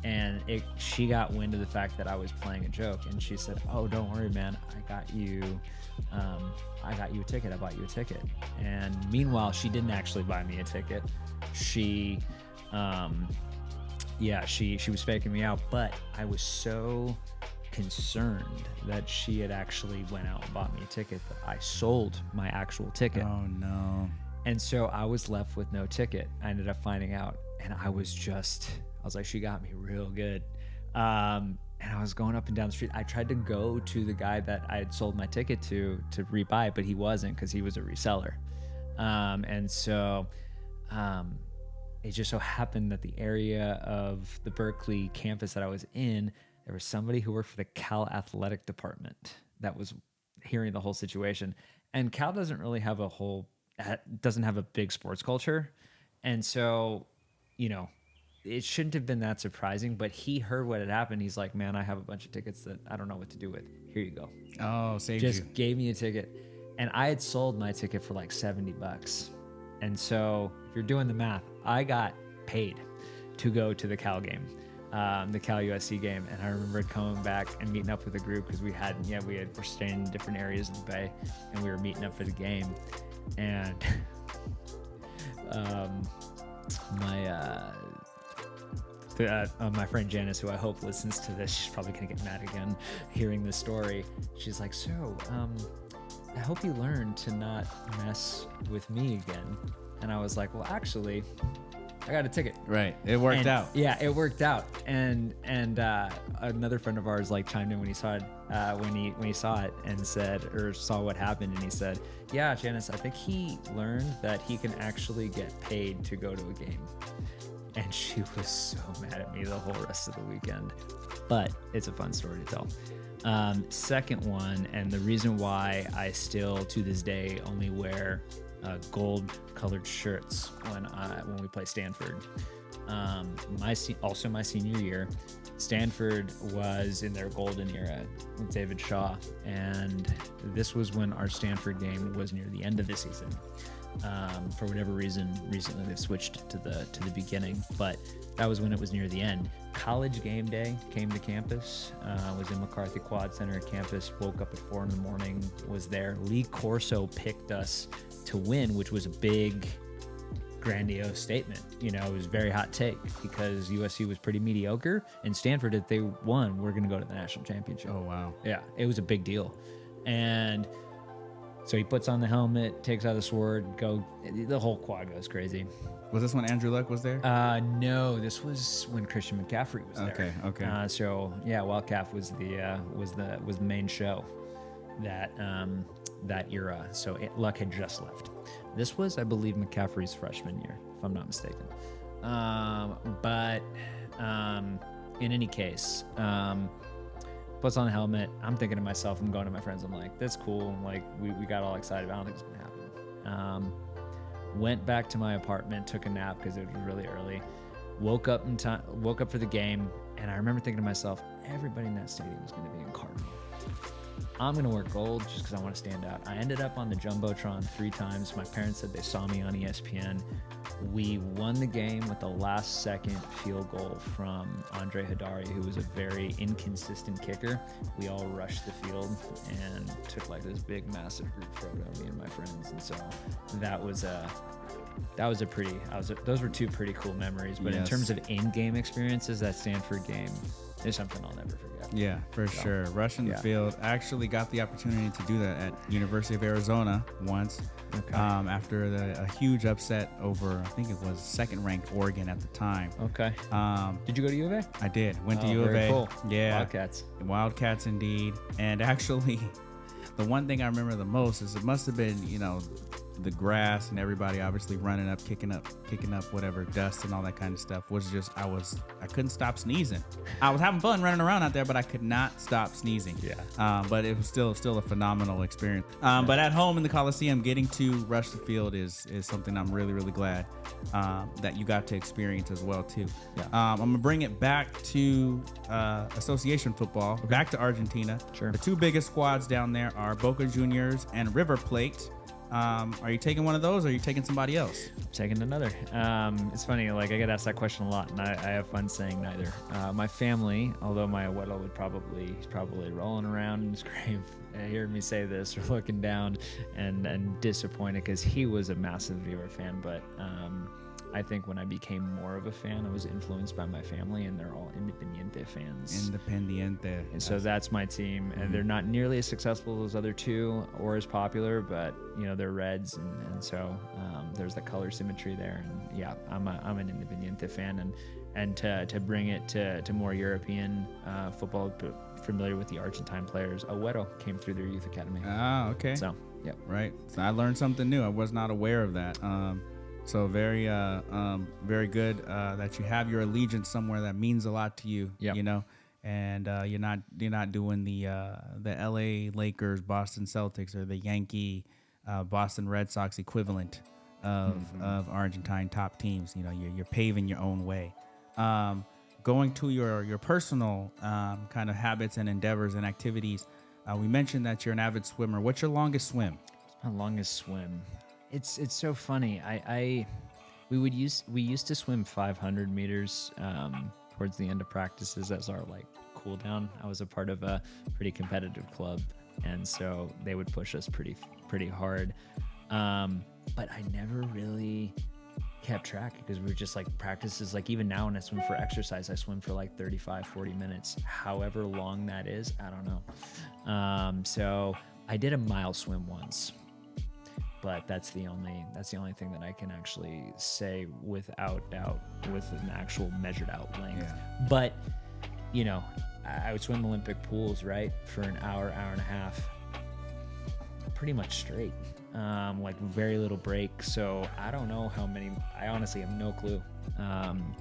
And she got wind of the fact that I was playing a joke, and she said, "Oh, don't worry, man. I got you a ticket. I bought you a ticket." And meanwhile, she didn't actually buy me a ticket. She was faking me out. But I was so concerned that she had actually went out and bought me a ticket that I sold my actual ticket. Oh no! And so I was left with no ticket. I ended up finding out, and I was like, she got me real good. And I was going up and down the street. I tried to go to the guy that I had sold my ticket to rebuy, but he wasn't because he was a reseller. And so it just so happened that the area of the Berkeley campus that I was in, there was somebody who worked for the Cal athletic department that was hearing the whole situation. And Cal doesn't really have a big sports culture. And so, it shouldn't have been that surprising, but he heard what had happened. He's like, "Man, I have a bunch of tickets that I don't know what to do with. Here you go." Oh, saved you. Just gave me a ticket. And I had sold my ticket for like $70. And so if you're doing the math, I got paid to go to the Cal game, the Cal USC game. And I remember coming back and meeting up with a group because we're staying in different areas of the Bay, and we were meeting up for the game. And my friend Janice, who I hope listens to this, she's probably gonna get mad again hearing this story. She's like, "So, I hope you learn to not mess with me again." And I was like, "Well, actually, I got a ticket." Right, it worked out. Yeah, it worked out. And another friend of ours like chimed in when he saw it, when he saw it and said, or saw what happened, and he said, "Yeah, Janice, I think he learned that he can actually get paid to go to a game." And she was so mad at me the whole rest of the weekend. But it's a fun story to tell. Second one, and the reason why I still to this day only wear gold colored shirts when we play Stanford. Also my senior year, Stanford was in their golden era with David Shaw, and this was when our Stanford game was near the end of the season. For whatever reason, recently they've switched to the beginning, but that was when it was near the end. College game day came to campus, was in McCarthy Quad Center at campus, woke up at 4 a.m, was there. Lee Corso picked us to win, which was a big, grandiose statement. You know, it was a very hot take because USC was pretty mediocre, and Stanford, if they won, we're going to go to the national championship. Oh, wow. Yeah, it was a big deal. And so he puts on the helmet, takes out the sword, the whole quad goes crazy. Was this when Andrew Luck was there? No, this was when Christian McCaffrey was there. Okay. So yeah, Wildcat was the main show that era. So Luck had just left. This was, I believe, McCaffrey's freshman year, if I'm not mistaken. But in any case, puts on a helmet. I'm thinking to myself, I'm going to my friends, I'm like, that's cool. Like, we got all excited, but I don't think it's going to happen. Went back to my apartment, took a nap because it was really early. Woke up for the game, and I remember thinking to myself, everybody in that stadium is going to be in Cardinal. I'm going to wear gold just because I want to stand out. I ended up on the Jumbotron 3 times. My parents said they saw me on ESPN. We won the game with the last second field goal from Andre Hadari, who was a very inconsistent kicker. We all rushed the field and took like this big, massive group photo, me and my friends. And so those were 2 pretty cool memories. But in terms of in-game experiences, that Stanford game is something I'll never forget. Yeah, for sure. Rushing the field. I actually got the opportunity to do that at University of Arizona once. Okay. After a huge upset over, I think it was second-ranked Oregon at the time. Okay. Did you go to U of A? I did. Went to U of very A. Cool. Yeah. Wildcats indeed. And actually, the one thing I remember the most is it must have been, the grass and everybody obviously running up, kicking up whatever dust and all that kind of stuff was just, I couldn't stop sneezing. I was having fun running around out there, but I could not stop sneezing. Yeah. But it was still a phenomenal experience. But at home in the Coliseum, getting to rush the field is something I'm really, really glad that you got to experience as well too. Yeah. I'm gonna bring it back to association football, back to Argentina. Sure. The 2 biggest squads down there are Boca Juniors and River Plate. Are you taking one of those, or are you taking somebody else? Taking another. It's funny, like I get asked that question a lot, and I have fun saying neither. My family, although my abuelo he's probably rolling around in his grave hearing me say this or looking down and disappointed because he was a massive River fan, but I think when I became more of a fan, I was influenced by my family, and they're all Independiente fans. Independiente. And so that's my team, and they're not nearly as successful as other 2 or as popular, but they're Reds, and so there's the color symmetry there. And yeah, I'm an Independiente fan, and to bring it to more European football, familiar with the Argentine players. Agüero came through their youth academy. Ah, okay. So yeah, right. So I learned something new. I was not aware of that. So very good that you have your allegiance somewhere that means a lot to you. Yep. And you're not doing the LA Lakers, Boston Celtics, or the Yankee, Boston Red Sox equivalent of Argentine top teams. You're paving your own way. Going to your personal kind of habits and endeavors and activities. We mentioned that you're an avid swimmer. What's your longest swim? My longest swim. It's so funny. We used to swim 500 meters towards the end of practices as our cool down. I was a part of a pretty competitive club, and so they would push us pretty hard. But I never really kept track because we were just practices. Even now when I swim for exercise, I swim for 35-40 minutes. However long that is, I don't know. So I did a mile swim once. But that's the only thing that I can actually say without doubt with an actual measured out length. Yeah. But I would swim Olympic pools, right, for an hour and a half, pretty much straight, very little break. So I don't know how many. I honestly have no clue.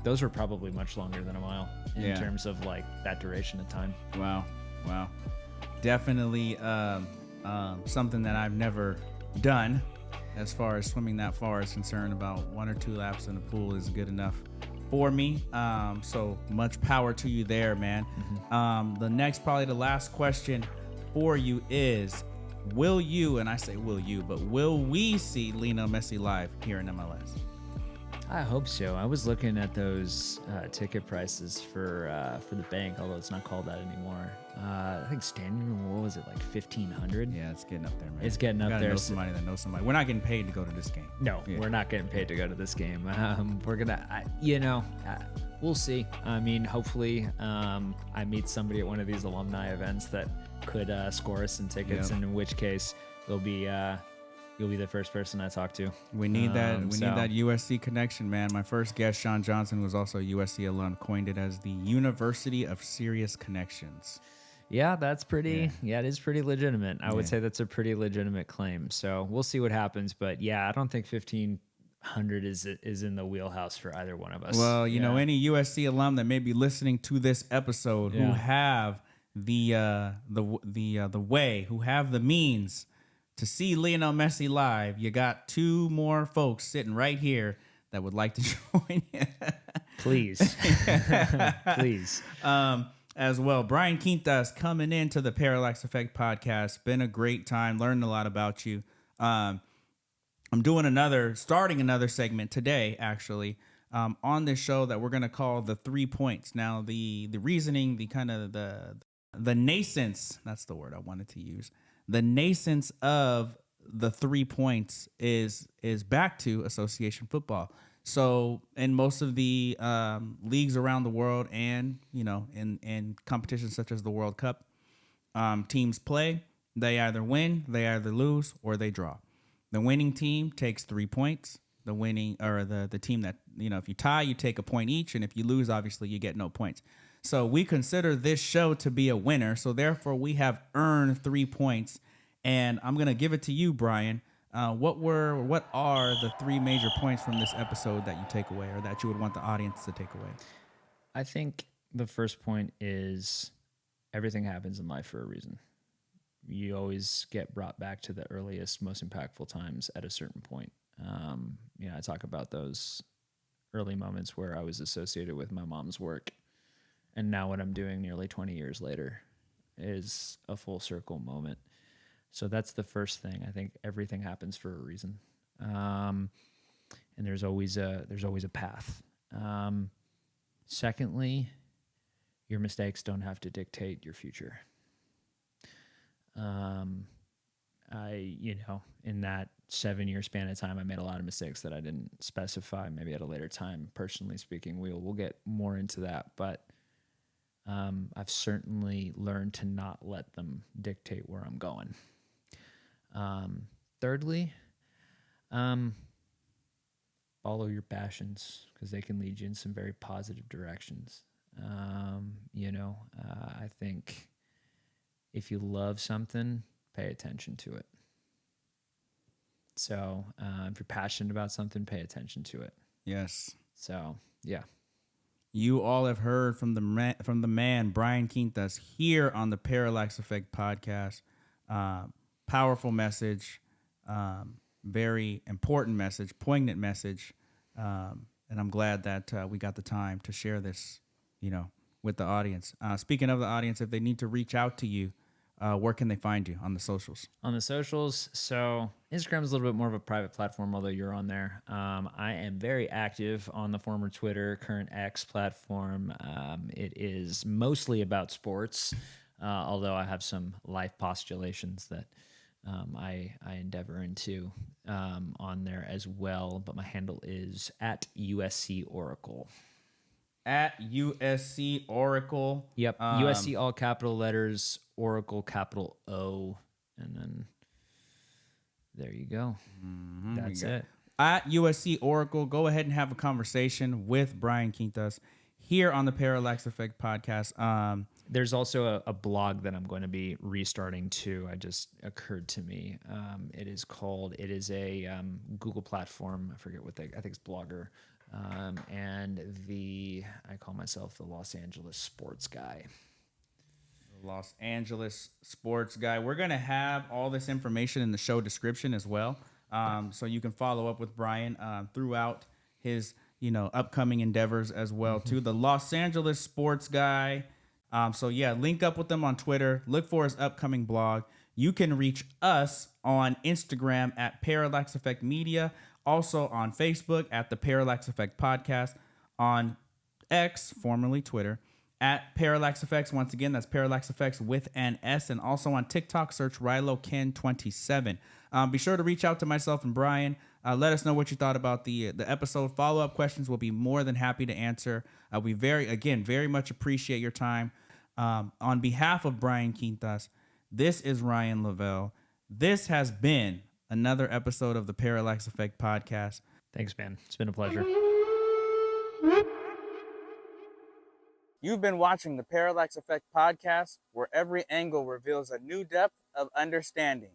Those were probably much longer than a mile in terms of that duration of time. Wow, definitely something that I've never done as far as swimming that far is concerned. About 1 or 2 laps in the pool is good enough for me. So much power to you there, man. The next, probably the last question for you is, will you, and I say will you, but will we see Lionel Messi live here in MLS? I hope so. I was looking at those ticket prices for the bank, although it's not called that anymore. I think standing room, what was it, like $1,500? Yeah, it's getting up there, man. It's getting up there. Know somebody that knows somebody. We're not getting paid to go to this game. No, we're not getting paid to go to this game. We're gonna, we'll see. I mean, hopefully, I meet somebody at one of these alumni events that could score us some tickets, and in which case, you'll be the first person I talk to. We need that. We need that USC connection, man. My first guest, Sean Johnson, was also a USC alum, coined it as the University of Serious Connections. Yeah, that's pretty. Yeah, it is pretty legitimate. I would say that's a pretty legitimate claim. So we'll see what happens. But yeah, I don't think 1,500 is in the wheelhouse for either one of us. Well, you know, any USC alum that may be listening to this episode who have the way, who have the means to see Lionel Messi live, you got two more folks sitting right here that would like to join you. Please. Please. As well. Bryan Quintas coming into the Parallax Effect podcast. Been a great time. Learned a lot about you. I'm starting another segment today, actually, on this show that we're going to call the 3 points. Now, the reasoning, the kind of the nascence, that's the word I wanted to use. The nascence of the 3 points is back to association football. So in most of the leagues around the world, and in competitions such as the World Cup, teams play. They either win, they either lose, or they draw. The winning team takes 3 points. The winning, or the team that, if you tie, you take a point each, and if you lose, obviously you get no points. So we consider this show to be a winner. So therefore, we have earned 3 points, and I'm gonna give it to you, Bryan. What are the 3 major points from this episode that you take away, or that you would want the audience to take away? I think the first point is everything happens in life for a reason. You always get brought back to the earliest, most impactful times at a certain point. I talk about those early moments where I was associated with my mom's work, and now what I'm doing nearly 20 years later is a full circle moment. So that's the first thing. I think everything happens for a reason, and there's always a path. Secondly, your mistakes don't have to dictate your future. In that 7-year span of time, I made a lot of mistakes that I didn't specify. Maybe at a later time, personally speaking, we'll get more into that. But I've certainly learned to not let them dictate where I'm going. Thirdly, follow your passions, because they can lead you in some very positive directions. I think if you love something, pay attention to it. So if you're passionate about something, pay attention to it. Yes. So, yeah. You all have heard from the man, Bryan Quintas, here on the Parallax Effect podcast. Powerful message, very important message, poignant message. And I'm glad that we got the time to share this, with the audience. Speaking of the audience, if they need to reach out to you, where can they find you on the socials? On the socials, so Instagram is a little bit more of a private platform, although you're on there. I am very active on the former Twitter, current X platform. It is mostly about sports, although I have some life postulations that I endeavor into on there as well. But my handle is at USC Oracle. At USC Oracle. Yep. USC all capital letters, Oracle capital O, and then there you go. Mm-hmm. That's it. At USC Oracle, go ahead and have a conversation with Bryan Quintas here on the Parallax Effect podcast. There's also a blog that I'm going to be restarting too. It just occurred to me. It is a Google platform. I forget I think it's Blogger. And I call myself the Los Angeles Sports Guy. Los Angeles Sports Guy. We're going to have all this information in the show description as well. So you can follow up with Bryan throughout his upcoming endeavors as well too. The Los Angeles sports guy. So yeah, link up with them on Twitter. Look for his upcoming blog. You can reach us on Instagram at Parallax Effect Media. Also on Facebook at the Parallax Effect Podcast. On X, formerly Twitter, at Parallax Effects. Once again, that's Parallax Effects with an S. And also on TikTok, search RiloKen27. Be sure to reach out to myself and Bryan. Let us know what you thought about the episode. Follow-up questions we'll be more than happy to answer. We very much appreciate your time. On behalf of Bryan Quintas, this is Ryan Lavelle. This has been another episode of the Parallax Effect Podcast. Thanks, man. It's been a pleasure. You've been watching the Parallax Effect Podcast, where every angle reveals a new depth of understanding.